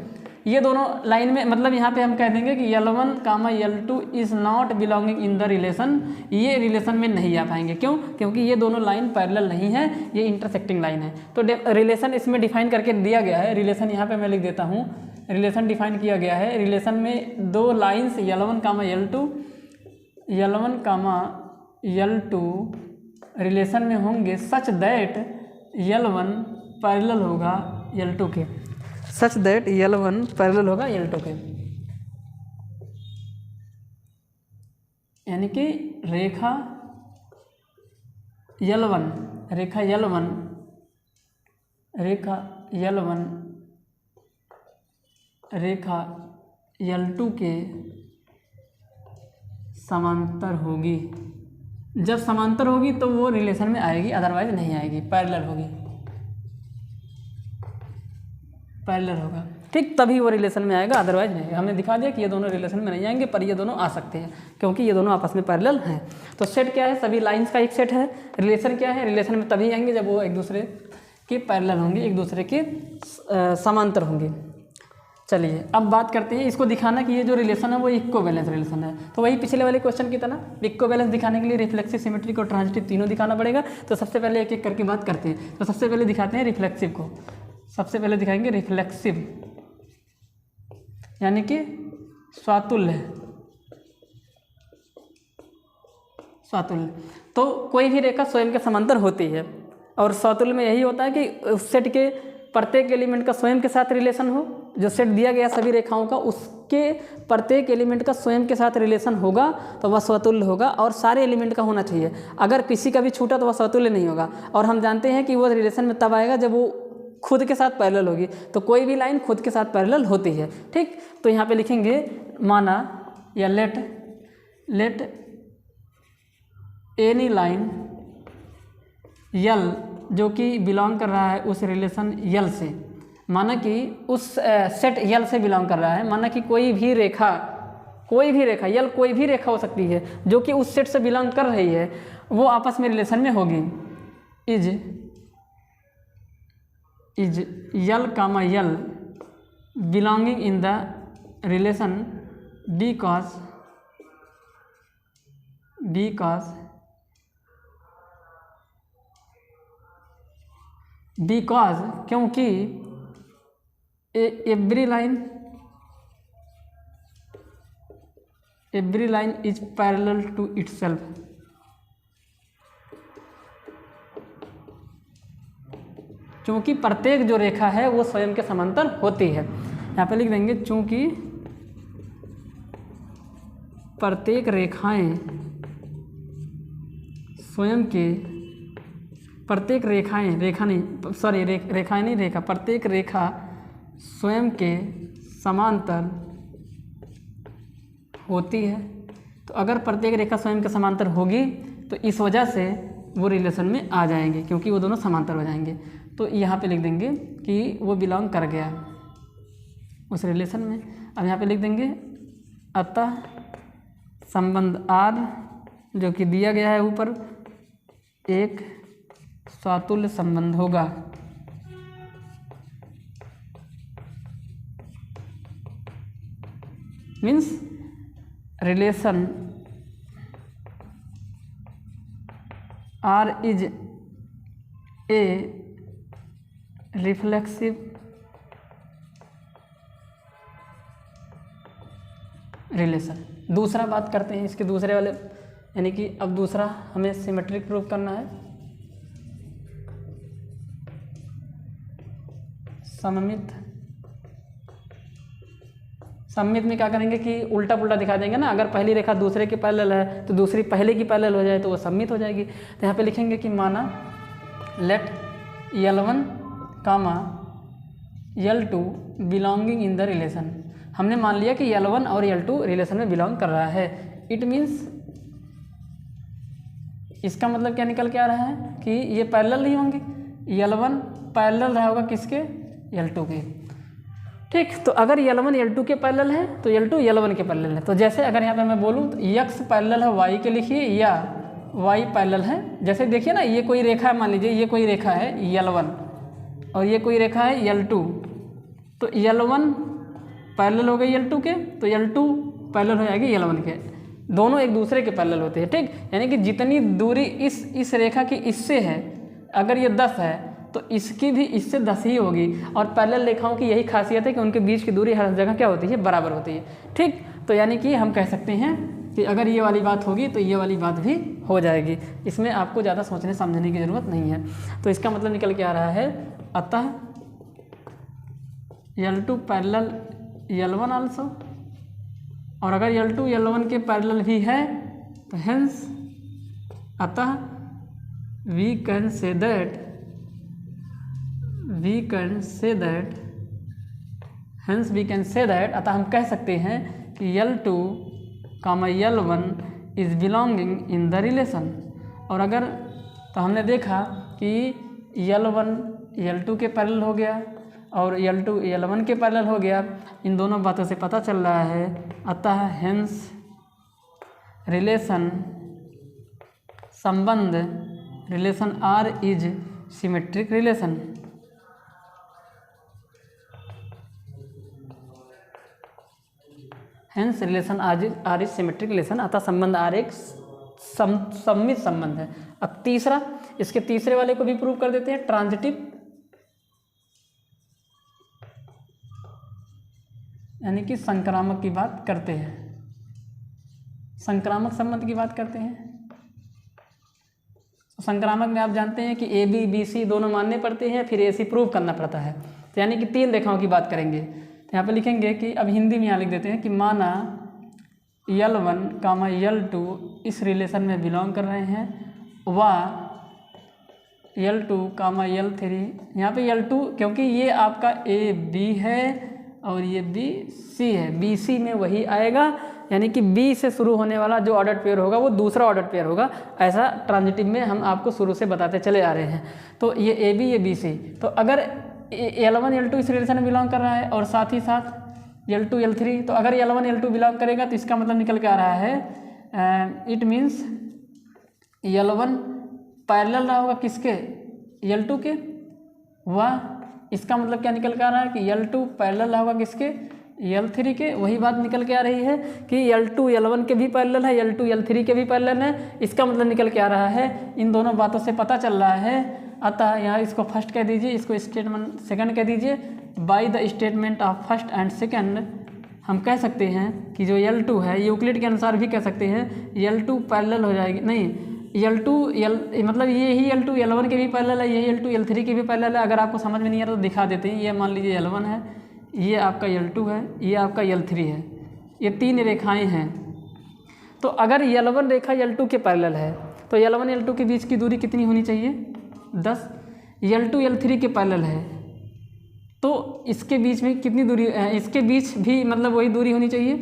ये दोनों लाइन में, मतलब यहाँ पे हम कह देंगे कि L1 comma L2 is not belonging in the relation, ये रिलेशन में नहीं आ पाएंगे। क्यों? क्योंकि ये दोनों लाइन पैरेलल नहीं है, ये इंटरसेक्टिंग लाइन है। तो रिलेशन इसमें डिफाइन करके दिया गया है। रिलेशन यहाँ पे मैं लिख देता हूँ, रिलेशन डिफाइन किया गया है। रिलेशन में 2 lines L1 comma L2 relation में होंगे सच दैट L1 पैरेलल होगा L2 के, सच दैट L1 पैरेलल होगा L2 के, यानी कि रेखा L1 रेखा L2 के समांतर होगी जब समांतर होगी तो वो रिलेशन में आएगी, अदरवाइज नहीं आएगी, पैरेलल होगी, पैरेलल होगा, ठीक, तभी वो रिलेशन में आएगा, अदरवाइज नहीं। हमने दिखा दिया कि ये दोनों रिलेशन में नहीं आएंगे, पर ये दोनों आ सकते हैं क्योंकि ये दोनों आपस में पैरेलल हैं। तो सेट क्या है? सभी लाइंस का एक सेट है। रिलेशन क्या है? रिलेशन में तभी आएंगे जब वो एक दूसरे के पैरेलल होंगे, एक दूसरे के समांतर होंगे। चलिए अब बात करते हैं, इसको दिखाना कि ये जो रिलेशन है वो इक्विवेलेंस रिलेशन है। तो वही पिछले वाले क्वेश्चन की तरह इक्विवेलेंस दिखाने के लिए रिफ्लेक्सिव, सिमेट्रिक और ट्रांजिटिव तीनों दिखाना पड़ेगा। तो सबसे पहले एक एक करके बात करते हैं। तो सबसे पहले दिखाते हैं रिफ्लेक्सिव को। सबसे पहले दिखाएंगे रिफ्लेक्सिव, यानी कि स्वातुल्य। स्वातुल्य तो कोई भी रेखा स्वयं के समांतर होती है, और स्वातुल्य में यही होता है कि उस सेट के प्रत्येक एलिमेंट का स्वयं के साथ रिलेशन हो। जो सेट दिया गया सभी रेखाओं का, उसके प्रत्येक एलिमेंट का स्वयं के साथ रिलेशन होगा तो वह स्वतुल्य होगा, और सारे एलिमेंट का होना चाहिए। अगर किसी का भी छूटा तो वह स्वतुल्य नहीं होगा। और हम जानते हैं कि वो रिलेशन में तब आएगा जब वो खुद के साथ पैरेलल होगी। तो कोई भी लाइन खुद के साथ पैरेलल होती है, ठीक। तो यहाँ पे लिखेंगे माना या लेट एनी लाइन यल जो कि बिलोंग कर रहा है उस रिलेशन यल से, माना कि उस सेट यल से बिलोंग कर रहा है। माना कि कोई भी रेखा यल कोई भी रेखा हो सकती है जो कि उस सेट से बिलोंग कर रही है, वो आपस में रिलेशन में होगी। Is L comma L belonging in the relation because क्योंकि every line is parallel to itself. चूँकि प्रत्येक जो रेखा है वो स्वयं के समांतर होती है। यहाँ पे लिख देंगे चूँकि प्रत्येक रेखाएं स्वयं के प्रत्येक रेखा स्वयं के समांतर होती है। तो अगर प्रत्येक रेखा स्वयं के समांतर होगी तो इस वजह से वो रिलेशन में आ जाएंगे, क्योंकि वो दोनों समांतर हो जाएंगे। तो यहाँ पे लिख देंगे कि वो बिलोंग कर गया उस रिलेशन में। अब यहाँ पे लिख देंगे अतः संबंध आर जो कि दिया गया है ऊपर एक स्वातुल्य संबंध होगा। Means relation R is a reflexive relation. दूसरा बात करते हैं इसके दूसरे वाले, यानी कि अब दूसरा हमें सिमेट्रिक प्रूव करना है। सममित में क्या करेंगे कि उल्टा पुल्टा दिखा देंगे ना। अगर पहली रेखा दूसरे के पैरेलल है तो दूसरी पहले की पैरेलल हो जाए तो वो सममित हो जाएगी। तो यहाँ पे लिखेंगे कि माना let L1 comma L2 belonging in the relation. हमने मान लिया कि L1 और L2 रिलेशन में बिलोंग कर रहा है। इट मीन्स इसका मतलब क्या निकल के आ रहा है कि ये पैरेलल नहीं होंगे। L1 पैरेलल रहा होगा किसके? L2 के, ठीक। तो अगर L1 L2 के पैरेलल है तो L2 L1 के पैरेलल है। तो जैसे अगर यहाँ पे मैं बोलूँ तो x पैरेलल है y के लिखिए, या y पैरेलल है, जैसे देखिए ना, ये कोई रेखा है, मान लीजिए ये कोई रेखा है L1 और ये कोई रेखा है L2। तो L1 पैरेलल हो गई L2 के, तो L2 पैरेलल हो जाएगी L1 के। दोनों एक दूसरे के पैरेलल होते हैं, ठीक। यानी कि जितनी दूरी इस रेखा की इससे है, अगर ये 10 है तो इसकी भी इससे 10 ही होगी। और पैरेलल रेखाओं की यही खासियत है कि उनके बीच की दूरी हर जगह क्या होती है? बराबर होती है, ठीक। तो यानी कि हम कह सकते हैं कि अगर ये वाली बात होगी तो ये वाली बात भी हो जाएगी। इसमें आपको ज़्यादा सोचने समझने की ज़रूरत नहीं है। तो इसका मतलब निकल के आ रहा है अतः L2 पैरेलल L1 आल्सो, और अगर L2 L1 के पैरेलल भी है तो हेंस अतः वी कैन से दैट अतः हम कह सकते हैं कि L2 comma L1 is belonging in the relation. और अगर तो हमने देखा कि L1 L2 के पैरेलल हो गया और L2 L1 के पैरेलल हो गया। इन दोनों बातों से पता चल रहा है, अतः हेंस रिलेशन संबंध relation R is symmetric relation. Hence relation R is symmetric relation, अतः संबंध R एक सममित संबंध है। अब तीसरा, इसके तीसरे वाले को भी प्रूव कर देते हैं, ट्रांजिटिव यानी कि संक्रामक की बात करते हैं, संक्रामक संबंध की बात करते हैं। संक्रामक में आप जानते हैं कि ए बी बी सी दोनों मानने पड़ते हैं, फिर ए सी प्रूव करना पड़ता है। तो यानी कि 3 रेखाओं की बात करेंगे। तो यहाँ पे लिखेंगे कि अब हिंदी में यहाँ लिख देते हैं कि माना L1, L2 इस रिलेशन में बिलोंग कर रहे हैं व L2, L3, यहाँ पे L2 क्योंकि ये आपका ए बी है और ये बी सी है, बी सी में वही आएगा, यानी कि बी से शुरू होने वाला जो ऑर्डर पेयर होगा वो दूसरा ऑर्डर पेयर होगा। ऐसा ट्रांजिटिव में हम आपको शुरू से बताते चले आ रहे हैं। तो ये ए बी, ये बी सी, तो अगर L1 L2 इस रिलेशन में बिलोंग कर रहा है और साथ ही साथ L2 L3, तो अगर L1 L2 बिलोंग करेगा तो इसका मतलब निकल के आ रहा है, इट मीन्स L1 पैरेलल रहा होगा किसके, L2 के, व इसका मतलब क्या निकल के आ रहा है कि L2 पैरेलल रहा होगा किसके, L3 के। वही बात निकल के आ रही है कि L2 L1 के भी पैरेलल है, L2 L3 के भी पैरेलल है। इसका मतलब निकल के आ रहा है, इन दोनों बातों से पता चल रहा है। अतः यहाँ इसको फर्स्ट कह दीजिए, इसको स्टेटमेंट सेकंड कह दीजिए। By the statement of first and second हम कह सकते हैं कि जो L2 है, यूक्लिड के अनुसार भी कह सकते हैं, L2 पैरेलल हो जाएगी, नहीं L2 मतलब ये ही L2 L1 के भी पैरेलल है, यही L2 L3 के भी पैरेलल है। अगर आपको समझ में नहीं आ रहा तो दिखा देते हैं। ये मान लीजिए L1 है, ये आपका L2 है, ये आपका L3 है, ये 3 रेखाएं हैं। तो अगर L1 रेखा L2 के पैरेलल है तो L1 L2 के बीच की दूरी कितनी होनी चाहिए, 10। L2 L3 के पैरेलल है तो इसके बीच में कितनी दूरी, इसके बीच भी मतलब वही दूरी होनी चाहिए।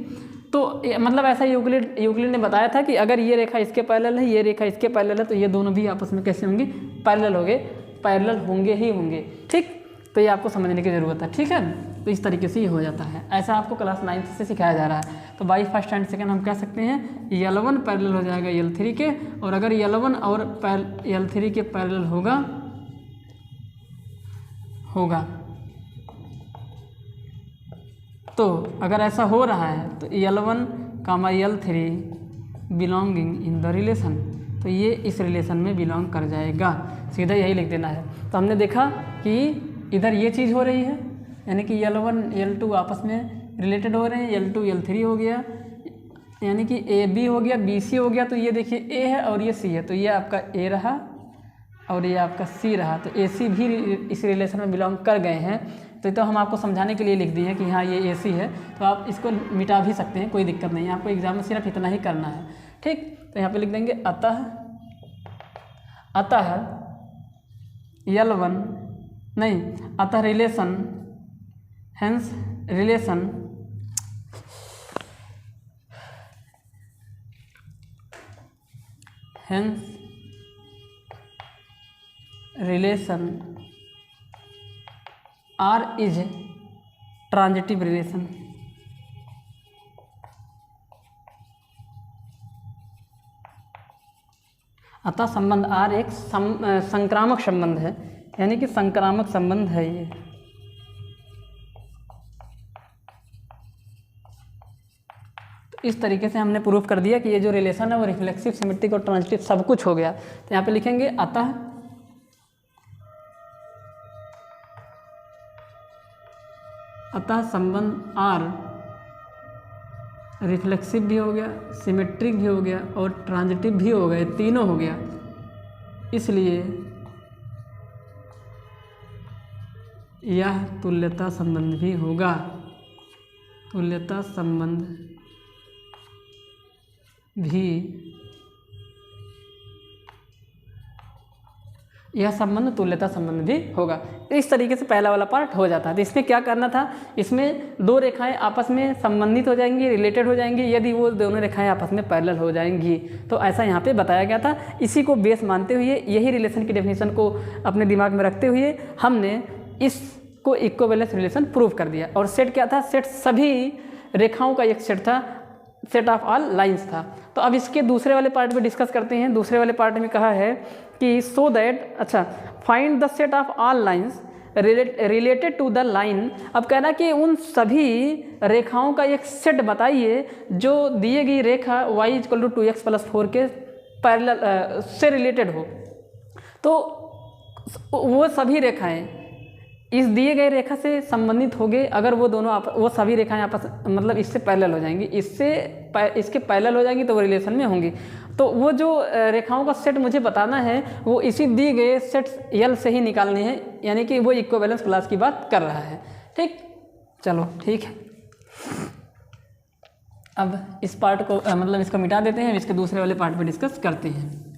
तो मतलब ऐसा यूक्लिड ने बताया था कि अगर ये रेखा इसके पैरेलल है, ये रेखा इसके पैरेलल है, तो ये दोनों भी आपस में कैसे होंगे, पैरेलल होंगे ही होंगे। ठीक, तो ये आपको समझने की ज़रूरत है। ठीक है, तो इस तरीके से ये हो जाता है। ऐसा आपको क्लास 9th से सिखाया जा रहा है। तो बाई फर्स्ट एंड सेकंड हम कह सकते हैं L1 पैरेलल हो जाएगा L3 के, और अगर L1 और L3 के पैरेलल होगा तो अगर ऐसा हो रहा है तो L1, L3 belonging in the relation, तो ये इस रिलेशन में बिलोंग कर जाएगा। सीधा यही लिख देना है। तो हमने देखा कि इधर ये चीज़ हो रही है, यानी कि L1 L2 आपस में रिलेटेड हो रहे हैं, L2 L3 हो गया, यानी कि ए बी हो गया, बी सी हो गया। तो ये देखिए ए है और ये सी है, तो ये आपका ए रहा और ये आपका सी रहा, तो ए सी भी इस रिलेशन में बिलोंग कर गए हैं। तो हम आपको समझाने के लिए लिख दिए हैं कि हाँ ये ए सी है, तो आप इसको मिटा भी सकते हैं, कोई दिक्कत नहीं है। आपको एग्जाम में सिर्फ इतना ही करना है। ठीक, तो यहाँ पे लिख देंगे अतः L1 नहीं, अतः relation, hence relation R is transitive relation. अतः संबंध R एक संक्रामक संबंध है, यानी कि संक्रामक संबंध है ये। तो इस तरीके से हमने प्रूफ कर दिया कि ये जो रिलेशन है वो रिफ्लेक्सिव, सिमेट्रिक और ट्रांजिटिव सब कुछ हो गया। तो यहाँ पे लिखेंगे अतः संबंध R रिफ्लेक्सिव भी हो गया, सिमेट्रिक भी हो गया और ट्रांजिटिव भी हो गए, तीनों हो गया। इसलिए यह तुल्यता संबंध भी होगा। तुल्यता संबंध भी यह संबंध तुल्यता संबंध भी होगा। इस तरीके से पहला वाला पार्ट हो जाता है। तो इसमें क्या करना था, इसमें दो रेखाएं आपस में संबंधित हो जाएंगी, रिलेटेड हो जाएंगी, यदि वो दोनों रेखाएं आपस में पैरेलल हो जाएंगी। तो ऐसा यहाँ पे बताया गया था। इसी को बेस मानते हुए, यही रिलेशन की डेफिनेशन को अपने दिमाग में रखते हुए हमने इसको इक्विवेलेंस रिलेशन प्रूव कर दिया। और सेट क्या था, सेट सभी रेखाओं का एक सेट था, सेट ऑफ ऑल लाइंस था। तो अब इसके दूसरे वाले पार्ट में डिस्कस करते हैं। दूसरे वाले पार्ट में कहा है कि सो दैट, अच्छा, find the set of all lines related to the line. अब कहना कि उन सभी रेखाओं का एक सेट बताइए जो दिए गई रेखा y = 2x+4 के पैरेलल से रिलेटेड हो। तो वो सभी रेखाएं इस दिए गए रेखा से संबंधित होंगे अगर वो दोनों वो सभी रेखाएं आपस मतलब इससे पैरेलल हो जाएंगी, इसके पैरेलल हो जाएंगी तो वो रिलेशन में होंगी। तो वो जो रेखाओं का सेट मुझे बताना है वो इसी दिए गए सेट यल से ही निकालने हैं, यानी कि वो इक्विवेलेंस क्लास की बात कर रहा है। ठीक, चलो ठीक है। अब इस पार्ट को मतलब इसको मिटा देते हैं, इसके दूसरे वाले पार्ट पे डिस्कस करते हैं।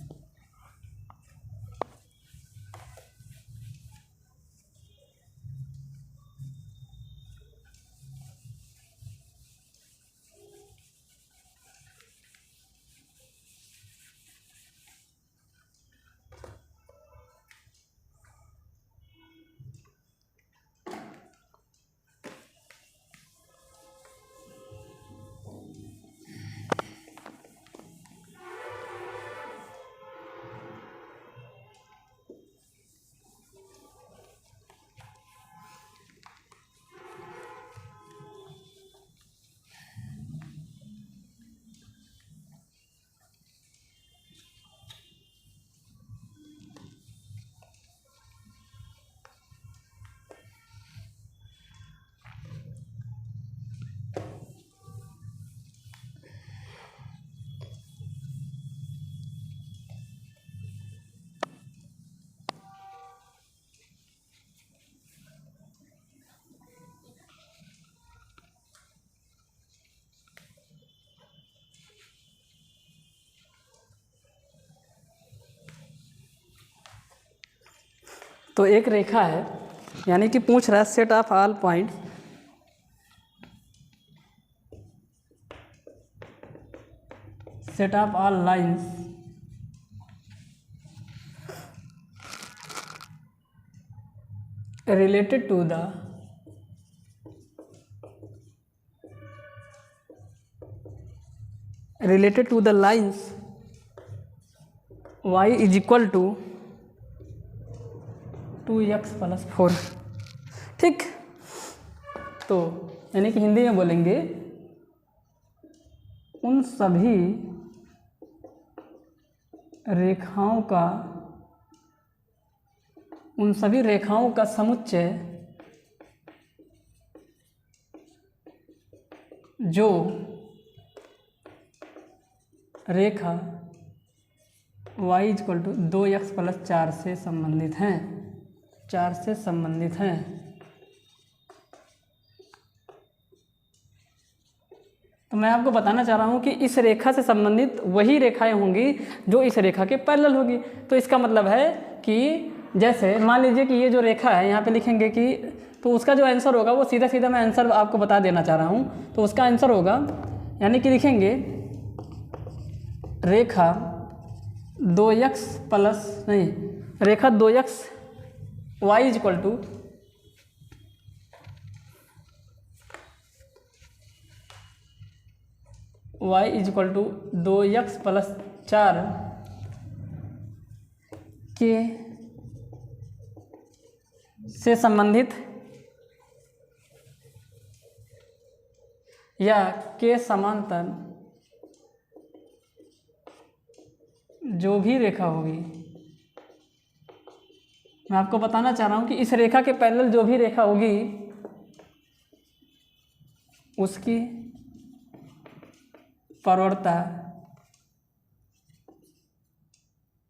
तो एक रेखा है, यानी कि पूछ रहा है set of all points set of all lines related to the lines y = 2x+4। ठीक, तो यानी कि हिंदी में बोलेंगे उन सभी रेखाओं का समुच्चय जो रेखा y = 2x+4 से संबंधित हैं, 4 से संबंधित हैं। तो मैं आपको बताना चाह रहा हूँ कि इस रेखा से संबंधित वही रेखाएं होंगी जो इस रेखा के पैरेलल होगी। तो इसका मतलब है कि जैसे मान लीजिए कि ये जो रेखा है यहाँ पे लिखेंगे कि, तो उसका जो आंसर होगा वो सीधा सीधा मैं आंसर आपको बता देना चाह रहा हूँ। तो उसका आंसर होगा, यानी कि लिखेंगे रेखा 2x y = y = 2x+4 के से संबंधित या के समांतर जो भी रेखा होगी। मैं आपको बताना चाह रहा हूँ कि इस रेखा के पैरेलल जो भी रेखा होगी उसकी परवरता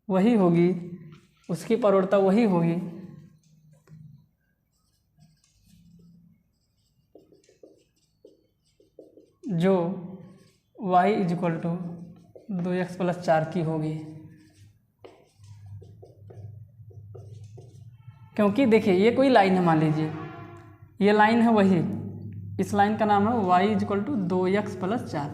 वही होगी, उसकी परवरता वही होगी जो y = 2x+4 की होगी। क्योंकि देखिए ये कोई लाइन है, मान लीजिए ये लाइन है वही, इस लाइन का नाम है y equal to 2x plus 4।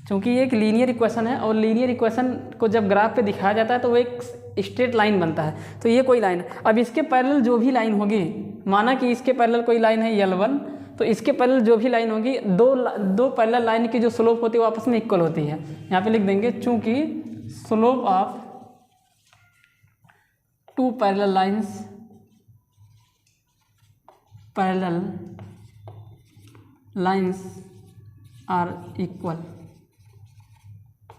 क्योंकि ये एक लीनियर इक्वेशन है और लीनियर इक्वेशन को जब ग्राफ पे दिखाया जाता है तो वो एक स्ट्रेट लाइन बनता है, तो ये कोई लाइन है। अब इसके पैरेलल जो भी लाइन होगी, माना कि इसके पैरेलल कोई लाइन है L1, तो इसके पैरेलल जो भी लाइन होगी, दो पैरेलल लाइन की जो स्लोप होती है वो आपस में इक्वल होती है। यहाँ पे लिख देंगे चूंकि slope of two parallel lines are equal,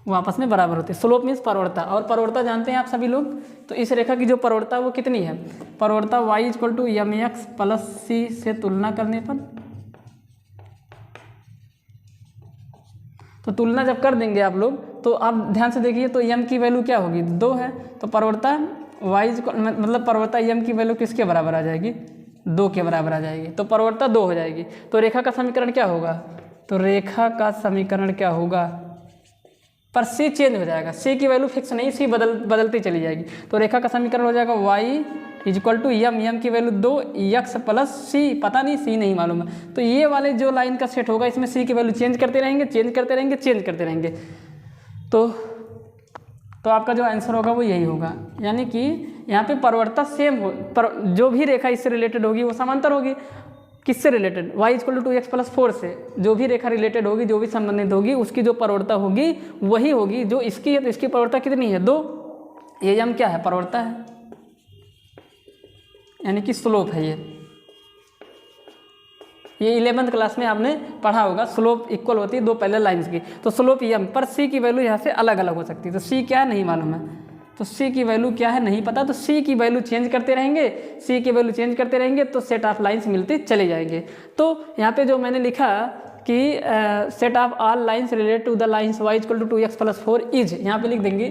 वो आपस में बराबर होते हैं। स्लोप मीन्स परवड़ता, और परवड़ता जानते हैं आप सभी लोग, तो इस रेखा की जो परवड़ता वो कितनी है, परवड़ता y equal to mx plus C से तुलना करने पर, तो तुलना जब कर देंगे आप लोग तो आप ध्यान से देखिए, तो m की वैल्यू क्या होगी, 2 है, तो परवड़ता y मतलब परवड़ता m की वैल्यू किसके बराबर आ जाएगी, 2 के बराबर आ जाएगी, तो परवड़ता 2 हो जाएगी। तो रेखा का समीकरण क्या होगा, तो रेखा का समीकरण क्या होगा, पर c चेंज हो जाएगा, c की वैल्यू फिक्स नहीं, c बदलती चली जाएगी। तो रेखा का समीकरण हो जाएगा y इक्वल टू m की वैल्यू 2 x प्लस c, पता नहीं c नहीं मालूम है, तो ये वाले जो लाइन का सेट होगा इसमें c की वैल्यू चेंज करते रहेंगे। तो आपका जो आंसर होगा वो यही होगा, यानी कि यहाँ पे परवड़ता सेम हो, जो भी रेखा इससे रिलेटेड होगी वो समांतर होगी। किससे related, y equal to 2x plus 4 से, जो भी रेखा रिलेटेड होगी, जो भी संबंधित होगी, उसकी जो परवड़ता होगी वही होगी जो इसकी है। तो इसकी परवड़ता कितनी है, 2, ये m क्या है, परवड़ता है, यानी कि स्लोप है। ये 11th क्लास में आपने पढ़ा होगा, स्लोप इक्वल होती है दो पैरेलल लाइंस की, तो स्लोप m, पर c की वैल्यू यहाँ से अलग अलग हो सकती है। तो c क्या है नहीं मालूम है, तो c की वैल्यू क्या है नहीं पता, तो c की वैल्यू चेंज करते रहेंगे, तो सेट ऑफ लाइंस मिलते चले जाएंगे। तो यहाँ पे जो मैंने लिखा कि set of all lines related to the lines y equal to 2x plus 4 is, यहाँ पे लिख देंगे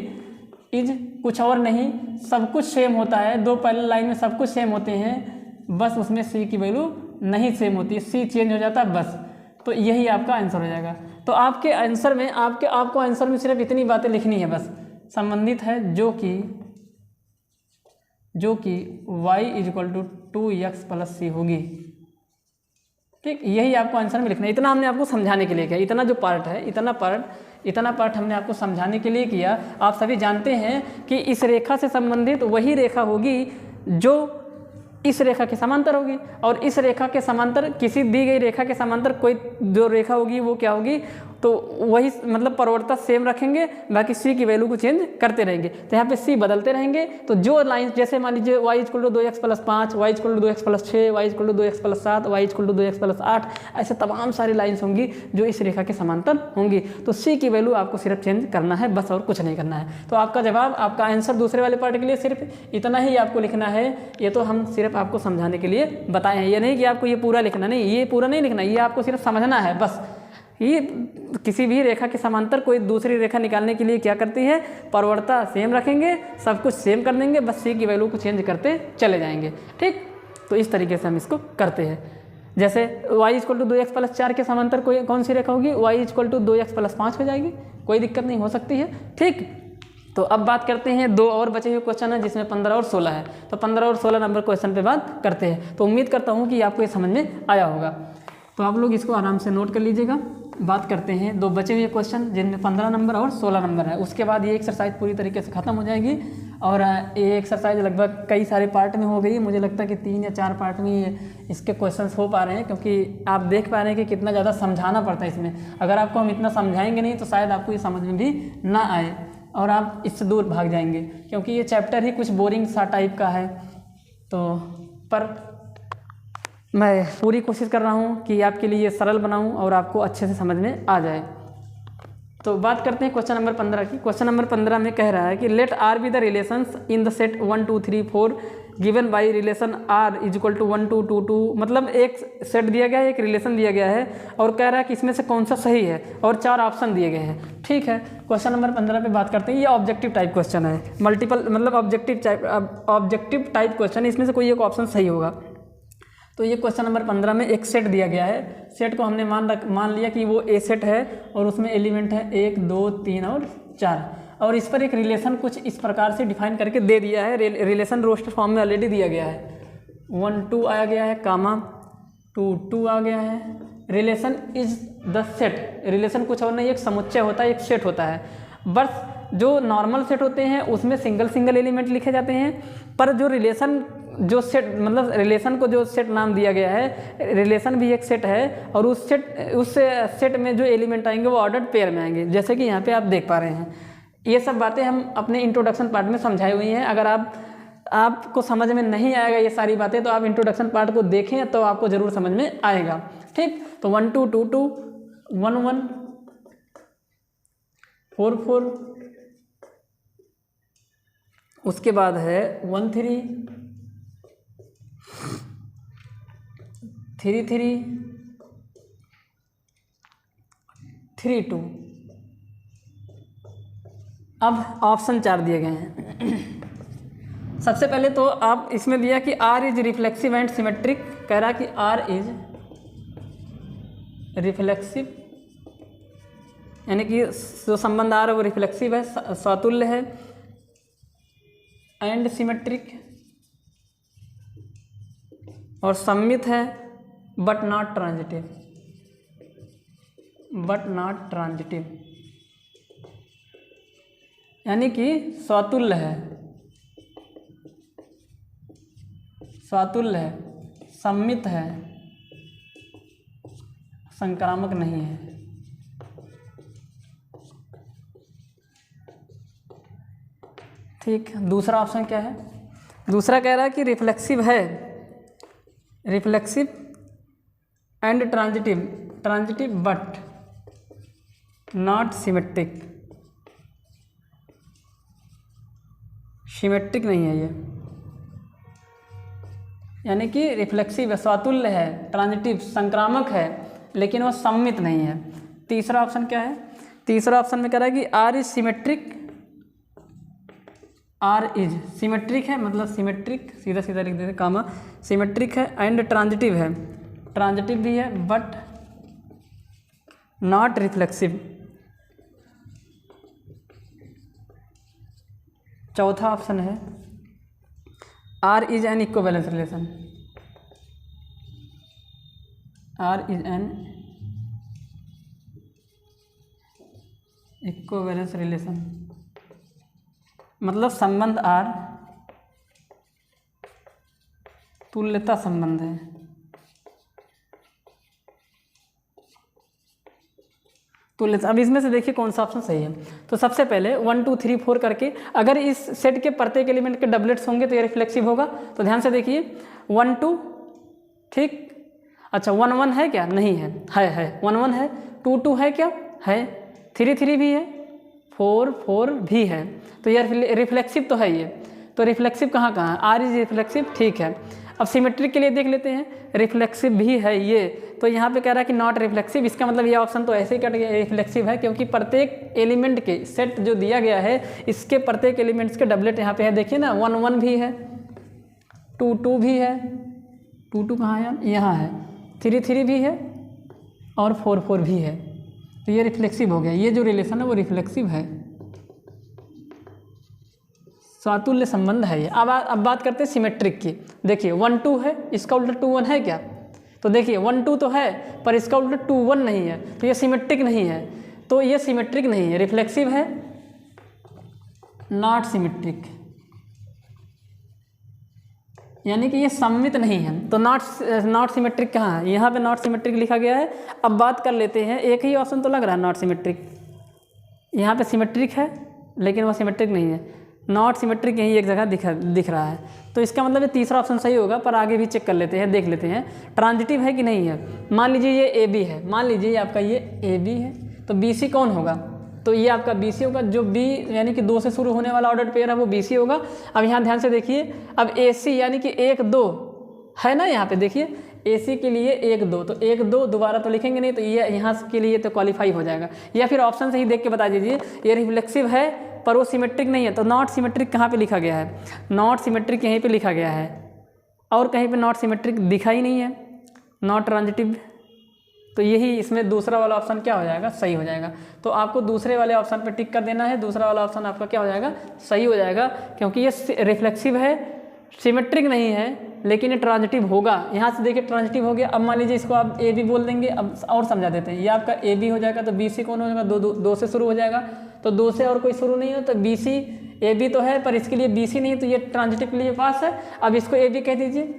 इज, कुछ और नहीं, सब कुछ सेम होता है, दो पैरेलल लाइन में सब कुछ सेम होते हैं, बस उसमें c की वैल्यू नहीं सेम होती है, c चेंज हो जाता है बस। तो यही आपका आंसर हो जाएगा। तो आपके आंसर में आपको आंसर में सिर्फ इतनी बातें लिखनी है बस, संबंधित है जो कि y equal to 2x plus c होगी, ठीक, यही आपको आंसर में लिखना है। इतना हमने आपको समझाने के लिए किया, इतना जो पार्ट है, इतना पार्ट हमने आपको समझाने के लिए किया। आप सभी जानते हैं कि इस रेखा से संबंधित वही रेखा होगी जो इस रेखा के समांतर होगी, और इस रेखा के समांतर, किसी दी गई रेखा के समांतर कोई जो रेखा होगी वो क्या होगी, तो वही मतलब परवड़ता सेम रखेंगे, बाकी c की वैल्यू को चेंज करते रहेंगे। तो यहाँ पे c बदलते रहेंगे, तो जो लाइन, जैसे मान लीजिए y equal to 2x plus 5, y equal to 2x plus 6, y equal to 2x plus 7, y equal to 2x plus 8, ऐसे तमाम सारी लाइन्स होंगी जो इस रेखा के समांतर होंगी। तो c की वैल्यू आपको सिर्फ चेंज करना है बस, और कुछ नहीं करना है। तो आपका जवाब, आपका आंसर दूसरे वाले पार्ट के लिए सिर्फ इतना ही आपको लिखना है। ये तो हम सिर्फ आपको समझाने के लिए बताए हैं, ये नहीं कि आपको ये पूरा लिखना, नहीं, ये पूरा नहीं लिखना, ये आपको सिर्फ समझना है बस। ये किसी भी रेखा के समांतर कोई दूसरी रेखा निकालने के लिए क्या करती है, परवड़ता सेम रखेंगे, सब कुछ सेम कर देंगे, बस c की वैल्यू को चेंज करते चले जाएंगे, ठीक। तो इस तरीके से हम इसको करते हैं। जैसे y equal to 2x plus 4 के समांतर कोई कौन सी रेखा होगी, y equal to 2x plus 5 हो जाएगी, कोई दिक्कत नहीं हो सकती है, ठीक। तो अब बात करते हैं, दो और बचे हुए क्वेश्चन है जिसमें 15 और 16 है, तो 15 और 16 नंबर क्वेश्चन पे बात करते हैं। तो उम्मीद करता हूँ कि आपको ये समझ में आया होगा, तो आप लोग इसको आराम से नोट कर लीजिएगा। बात करते हैं दो बचे हुए क्वेश्चन जिनमें 15 नंबर और 16 नंबर है, उसके बाद ये एक्सरसाइज पूरी तरीके से ख़त्म हो जाएगी। और ये एक्सरसाइज लगभग कई सारे पार्ट में हो गई, मुझे लगता है कि 3 या 4 पार्ट में इसके क्वेश्चंस हो पा रहे हैं, क्योंकि आप देख पा रहे हैं कि कितना ज़्यादा समझाना पड़ता है इसमें। अगर आपको हम इतना समझाएंगे नहीं तो शायद आपको ये समझ में भी ना आए और आप इससे दूर भाग जाएंगे, क्योंकि ये चैप्टर ही कुछ बोरिंग सा टाइप का है। तो पर मैं पूरी कोशिश कर रहा हूँ कि आपके लिए सरल बनाऊँ और आपको अच्छे से समझ में आ जाए। तो बात करते हैं क्वेश्चन नंबर 15 की। क्वेश्चन नंबर 15 में कह रहा है कि let R be the relations in the set 1 2 3 4 given by relation R is equal to 1 2 2 2, मतलब एक सेट दिया गया है, एक रिलेशन दिया गया है, और कह रहा है कि इसमें से कौन सा सही है, और 4 ऑप्शन दिए गए हैं, ठीक है। क्वेश्चन नंबर 15 पे बात करते हैं। ये ऑब्जेक्टिव टाइप क्वेश्चन है, मल्टीपल मतलब ऑब्जेक्टिव टाइप क्वेश्चन, इसमें से कोई एक ऑप्शन सही होगा। तो ये क्वेश्चन नंबर 15 में एक सेट दिया गया है, सेट को हमने मान लिया कि वो ए सेट है और उसमें एलिमेंट है 1 2 3 और 4, और इस पर एक रिलेशन कुछ इस प्रकार से डिफाइन करके दे दिया है। रिलेशन रोस्टर फॉर्म में ऑलरेडी दिया गया है। 1 2 आ गया है, कामा 2 2 आ गया है। Relation is the set, relation कुछ और नहीं, एक समुच्चय होता है, एक सेट होता है। बस जो नॉर्मल सेट होते हैं उसमें सिंगल सिंगल एलिमेंट लिखे जाते हैं, पर जो रिलेशन जो सेट मतलब रिलेशन को जो सेट नाम दिया गया है, रिलेशन भी एक सेट है और उस सेट में जो एलिमेंट आएंगे वो ऑर्डर्ड पेयर में आएंगे, जैसे कि यहाँ पे आप देख पा रहे हैं। ये सब बातें हम अपने इंट्रोडक्शन पार्ट में समझाई हुई हैं। अगर आपको समझ में नहीं आएगा ये सारी बातें तो आप इंट्रोडक्शन पार्ट को देखें तो आपको ज़रूर समझ में आएगा। ठीक, तो 1 2 2 2 1 1 4 4, उसके बाद है 1 3 3 3 3 2। अब ऑप्शन 4 दिए गए हैं। सबसे पहले तो आप इसमें दिया कि R is reflexive and symmetric, कह रहा कि R इज रिफ्लेक्सिव, यानी कि जो संबंध आ रहा है वो रिफ्लेक्सिव है, स्वातुल्य है, एंड सिमेट्रिक और सममित है, but not transitive, but not transitive, यानी कि स्वातुल्य है, स्वातुल्य है, सममित है, संक्रामक नहीं है। ठीक, दूसरा ऑप्शन क्या है? दूसरा कह रहा है कि रिफ्लेक्सिव है, reflexive and transitive, transitive but not symmetric, symmetric नहीं है ये, यानी कि रिफ्लेक्सिव है, स्वातुल्य है, ट्रांजिटिव संक्रामक है, लेकिन वो सममित नहीं है। तीसरा ऑप्शन क्या है? तीसरा ऑप्शन में कह रहा है कि R is symmetric, R is symmetric है, मतलब सिमेट्रिक सीधा सीधा लिख देते कामा, सिमेट्रिक है एंड ट्रांजिटिव है, ट्रांजिटिव भी है बट नॉट रिफ्लेक्सिव। चौथा ऑप्शन है R is an equivalence relation, R is an equivalence relation, मतलब संबंध आर तुल्यता संबंध है। तुल्यता, अब इसमें से देखिए कौन सा ऑप्शन सही है। तो सबसे पहले 1 2 3 4 करके अगर इस सेट के प्रत्येक एलिमेंट के डबलेट्स होंगे तो ये रिफ्लेक्सिव होगा। तो ध्यान से देखिए 1 2, ठीक, अच्छा 1 1 है क्या? नहीं है, 1 1 है, 2 2 है क्या? है, 3 3 भी है, 4 4 भी है, तो ये रिफ्लेक्सिव तो है ये। तो रिफ्लेक्सिव कहाँ कहाँ है? आर इज रिफ्लेक्सिव, ठीक है। अब सिमेट्रिक के लिए देख लेते हैं, रिफ्लेक्सिव भी है ये, तो यहाँ पे कह रहा है कि नॉट रिफ्लेक्सिव, इसका मतलब ये ऑप्शन तो ऐसे ही कट गया, रिफ्लेक्सिव है, क्योंकि प्रत्येक एलिमेंट के सेट जो दिया गया है इसके प्रत्येक एलिमेंट्स के डबलेट यहाँ पे है, देखिए ना 1 1 भी है, 2 2 भी है, 2 2 कहाँ है? यहाँ है, 3 3 भी है और 4 4 भी है, तो ये रिफ्लेक्सिव हो गया। ये जो रिलेशन है वो रिफ्लेक्सिव है, स्वातुल्य संबंध है ये। अब बात करते हैं सिमेट्रिक की। देखिए 1 2 है, इसका उल्टा 2 1 है क्या? तो देखिए 1 2 तो है पर इसका उल्टा 2 1 नहीं है, तो ये सिमेट्रिक नहीं है, तो ये सिमेट्रिक नहीं है, रिफ्लेक्सिव है, नॉट सिमेट्रिक, यानी कि ये सममित नहीं है। तो नॉट सिमेट्रिक कहाँ है? यहाँ पे नॉट सिमेट्रिक लिखा गया है। अब बात कर लेते हैं, एक ही ऑप्शन तो लग रहा है नॉट सिमेट्रिक, यहाँ पे सिमेट्रिक है लेकिन वो सिमेट्रिक नहीं है, नॉट सिमेट्रिक यहीं एक जगह दिख रहा है, तो इसका मतलब ये तीसरा ऑप्शन सही होगा। पर आगे भी चेक कर लेते हैं, देख लेते हैं ट्रांजिटिव है कि नहीं है। मान लीजिए ये ए बी है, मान लीजिए आपका ये ए बी है, तो बी सी कौन होगा? तो ये आपका बी सी होगा, जो बी यानी कि 2 से शुरू होने वाला ऑर्डर पेयर है वो बी सी होगा। अब यहाँ ध्यान से देखिए, अब ए सी यानी कि 1 2 है ना, यहाँ पे देखिए ए सी के लिए 1 2, तो 1 2 दोबारा तो लिखेंगे नहीं, तो ये यहाँ के लिए तो क्वालिफाई हो जाएगा। या फिर ऑप्शन से ही देख के बता दीजिए, ये रिफ्लेक्सिव है पर वो सिमेट्रिक नहीं है, तो नॉट सिमेट्रिक कहाँ पे लिखा गया है? नॉट सिमेट्रिक यहीं पे लिखा गया है, और कहीं पे नॉट सिमेट्रिक दिखा ही नहीं है, नॉट ट्रांजिटिव, तो यही इसमें दूसरा वाला ऑप्शन क्या हो जाएगा? सही हो जाएगा। तो आपको दूसरे वाले ऑप्शन पे टिक कर देना है, दूसरा वाला ऑप्शन आपका क्या हो जाएगा? सही हो जाएगा, क्योंकि ये रिफ्लेक्सिव है, सिमेट्रिक नहीं है, लेकिन ये ट्रांजिटिव होगा। यहाँ से देखिए ट्रांजिटिव हो गया। अब मान लीजिए इसको आप ए बी बोल देंगे। अब और समझा देते हैं, ये आपका ए बी हो जाएगा तो बी सी कौन हो जाएगा, दो से शुरू हो जाएगा। तो दो से और कोई शुरू नहीं हो तो बी सी, ए बी तो है पर इसके लिए बी सी नहीं, तो ये ट्रांजिटिव के लिए पास है। अब इसको ए बी कह दीजिए,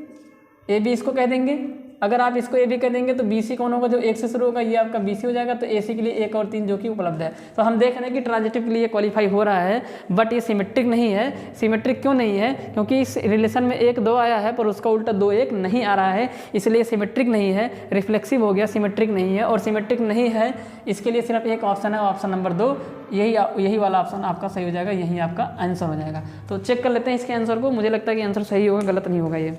ए बी इसको कह देंगे। अगर आप इसको ए बी कह देंगे तो बी सी कौन होगा, जो एक से शुरू होगा, ये आपका बी सी हो जाएगा। तो ए सी के लिए 1 और 3 जो कि उपलब्ध है। तो हम देख रहे हैं कि ट्रांजिटिव के लिए क्वालिफाई हो रहा है, बट ये सिमेट्रिक नहीं है। सिमेट्रिक क्यों नहीं है, क्योंकि इस रिलेशन में 1 2 आया है पर उसका उल्टा 2 1 नहीं आ रहा है, इसलिए सिमेट्रिक नहीं है। रिफ्लेक्सिव हो गया, सिमेट्रिक नहीं है। और सिमेट्रिक नहीं है इसके लिए सिर्फ एक ऑप्शन है, ऑप्शन नंबर 2, यही वाला ऑप्शन आपका सही हो जाएगा, यही आपका आंसर हो जाएगा। तो चेक कर लेते हैं इसके आंसर को। मुझे लगता है कि आंसर सही होगा, गलत नहीं होगा। ये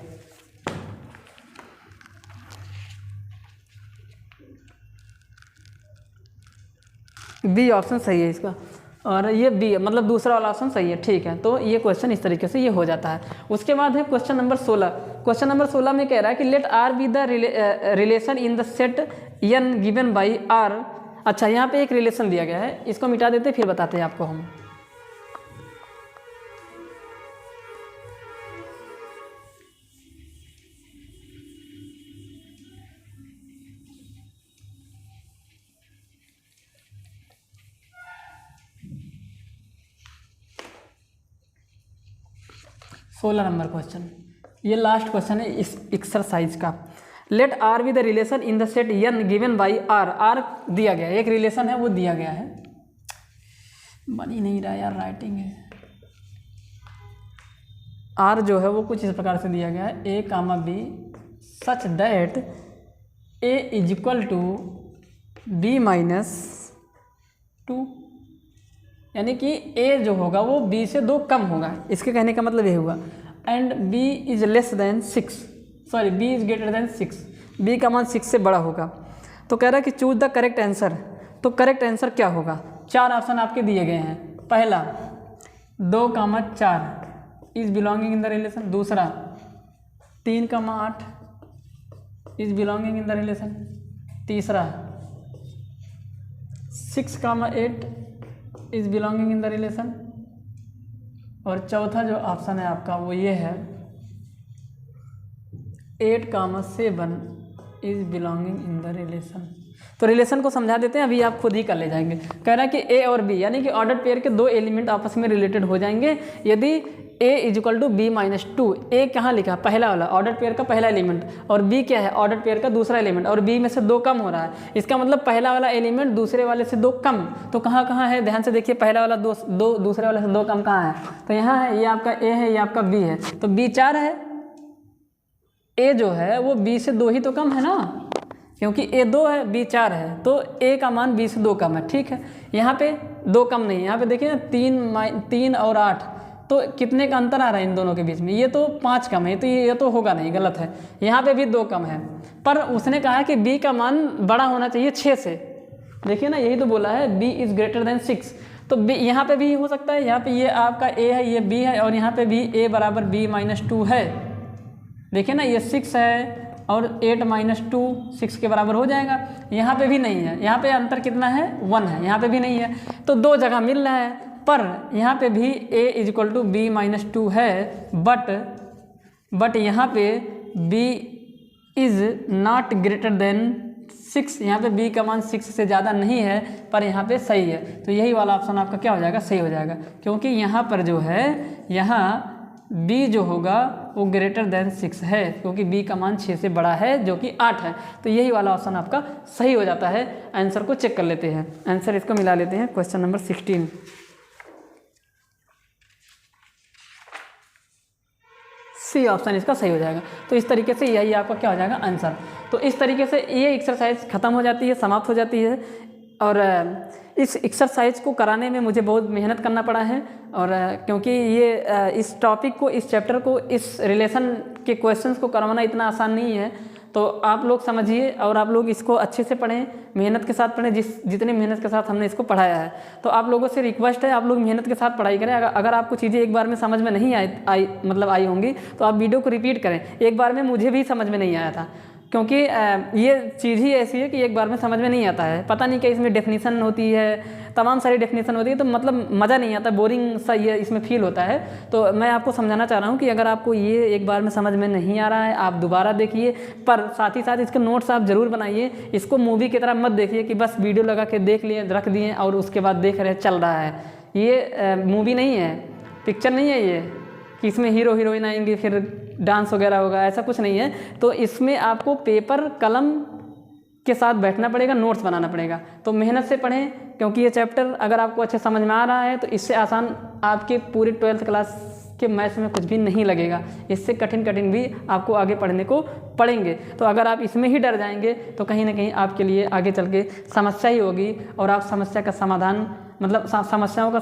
बी ऑप्शन सही है इसका, और ये बी मतलब दूसरा वाला ऑप्शन सही है। ठीक है, तो ये क्वेश्चन इस तरीके से ये हो जाता है। उसके बाद है क्वेश्चन नंबर 16। क्वेश्चन नंबर 16 में कह रहा है कि let R be the relation in the set N given by R. अच्छा, यहाँ पे एक रिलेशन दिया गया है, इसको मिटा देते फिर बताते हैं आपको हम। सोलह नंबर क्वेश्चन, ये लास्ट क्वेश्चन है इस एक्सरसाइज का। Let R be the relation in the set N given by R. R दिया गया है, एक रिलेशन है वो दिया गया है, बन ही नहीं रहा यार, राइटिंग है। आर जो है वो कुछ इस प्रकार से दिया गया है, A comma B such that A is equal to B minus 2, यानी कि ए जो होगा वो बी से 2 कम होगा। इसके कहने का मतलब ये हुआ। And b is less than 6, sorry b is greater than 6, b का मान 6 से बड़ा होगा। तो कह रहा है कि चूज द करेक्ट आंसर। तो करेक्ट आंसर क्या होगा, 4 ऑप्शन आपके दिए गए हैं। पहला 2,4 is belonging in the relation. दूसरा 3,8 is belonging in the relation. तीसरा 6,8 is belonging in the relation. और चौथा जो ऑप्शन है आपका वो ये है 8,7 is belonging in the relation. तो रिलेशन को समझा देते हैं, अभी आप खुद ही कर ले जाएंगे। कह रहा है कि ए और बी यानी कि ऑर्डर पेयर के 2 एलिमेंट आपस में रिलेटेड हो जाएंगे यदि A is equal to B minus 2। A कहाँ लिखा, पहला वाला ऑर्डर पेयर का पहला एलिमेंट, और बी क्या है, ऑर्डर पेयर का दूसरा एलिमेंट, और बी में से 2 कम हो रहा है। इसका मतलब पहला वाला एलिमेंट दूसरे वाले से 2 कम। तो कहाँ कहाँ है, ध्यान से देखिए, पहला वाला 2 दूसरे वाले से 2 कम कहाँ है, तो यहाँ है, ये आपका ए है, ये आपका बी है। तो बी 4 है, ए जो है वो बी से 2 ही तो कम है ना, क्योंकि ए 2 है बी 4 है, तो ए का मान बी से 2 कम है। ठीक है, यहाँ पे 2 कम नहीं है, यहाँ पे देखिए ना 3 और 8, तो कितने का अंतर आ रहा है इन दोनों के बीच में, ये तो 5 कम है, तो ये तो होगा नहीं, गलत है। यहाँ पे भी 2 कम है, पर उसने कहा कि बी का मान बड़ा होना चाहिए 6 से। देखिए ना, यही तो बोला है बी इज़ ग्रेटर देन 6, तो बी यहाँ पे भी हो सकता है, यहाँ पे ये आपका ए है, ये बी है, और यहाँ पे भी ए बराबर बी माइनस 2 है। देखिए ना, ये 6 है और 8 माइनस 2 6 के बराबर हो जाएगा। यहाँ पे भी नहीं है, यहाँ पे अंतर कितना है, 1 है, यहाँ पे भी नहीं है, तो 2 जगह मिल रहा है। पर यहाँ पे भी a is equal to B minus 2 है, बट यहाँ पे b is not greater than 6, यहाँ पे b का मान 6 से ज़्यादा नहीं है, पर यहाँ पे सही है। तो यही वाला ऑप्शन आपका क्या हो जाएगा, सही हो जाएगा, क्योंकि यहाँ पर जो है, यहाँ b जो होगा वो ग्रेटर देन 6 है, क्योंकि b का मान 6 से बड़ा है जो कि 8 है। तो यही वाला ऑप्शन आपका सही हो जाता है। आंसर को चेक कर लेते हैं, आंसर इसको मिला लेते हैं। क्वेश्चन नंबर 16, सी ऑप्शन इसका सही हो जाएगा। तो इस तरीके से यही आपका क्या हो जाएगा, आंसर। तो इस तरीके से ये एक्सरसाइज खत्म हो जाती है, समाप्त हो जाती है। और इस एक्सरसाइज को कराने में मुझे बहुत मेहनत करना पड़ा है, और क्योंकि ये इस टॉपिक को, इस चैप्टर को, इस रिलेशन के क्वेश्चंस को करवाना इतना आसान नहीं है। तो आप लोग समझिए और आप लोग इसको अच्छे से पढ़ें, मेहनत के साथ पढ़ें, जितने मेहनत के साथ हमने इसको पढ़ाया है। तो आप लोगों से रिक्वेस्ट है, आप लोग मेहनत के साथ पढ़ाई करें। अगर आपको चीज़ें एक बार में समझ में नहीं आई होंगी तो आप वीडियो को रिपीट करें। एक बार में मुझे भी समझ में नहीं आया था, क्योंकि ये चीज़ ही ऐसी है कि एक बार में समझ में नहीं आता है, पता नहीं क्या इसमें डेफिनेशन होती है, तमाम सारी डेफिनेशन होती है, तो मतलब मज़ा नहीं आता, बोरिंग सा ये इसमें फील होता है। तो मैं आपको समझाना चाह रहा हूँ कि अगर आपको ये एक बार में समझ में नहीं आ रहा है, आप दोबारा देखिए, पर साथ ही साथ इसके नोट्स आप ज़रूर बनाइए। इसको मूवी की तरह मत देखिए कि बस वीडियो लगा के देख लिए, रख दिए और उसके बाद देख रहे चल रहा है। ये मूवी नहीं है, पिक्चर नहीं है ये कि इसमें हीरो हीरोइन आएंगे फिर डांस वगैरह होगा, ऐसा कुछ नहीं है। तो इसमें आपको पेपर कलम के साथ बैठना पड़ेगा, नोट्स बनाना पड़ेगा। तो मेहनत से पढ़ें, क्योंकि ये चैप्टर अगर आपको अच्छे समझ में आ रहा है तो इससे आसान आपके पूरे 12th क्लास के मैथ्स में कुछ भी नहीं लगेगा। इससे कठिन कठिन भी आपको आगे पढ़ने को पड़ेंगे। तो अगर आप इसमें ही डर जाएंगे तो कहीं ना कहीं आपके लिए आगे चल के समस्या ही होगी और आप समस्या का समाधान मतलब समस्याओं का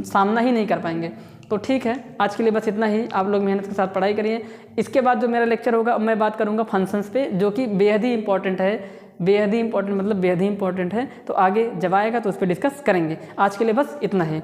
सामना ही नहीं कर पाएंगे। तो ठीक है, आज के लिए बस इतना ही। आप लोग मेहनत के साथ पढ़ाई करिए। इसके बाद जो मेरा लेक्चर होगा मैं बात करूँगा फंक्शंस पे, जो कि बेहद ही इंपॉर्टेंट है, बेहद ही इंपॉर्टेंट मतलब बेहद ही इंपॉर्टेंट है। तो आगे जब आएगा तो उस पर डिस्कस करेंगे। आज के लिए बस इतना ही।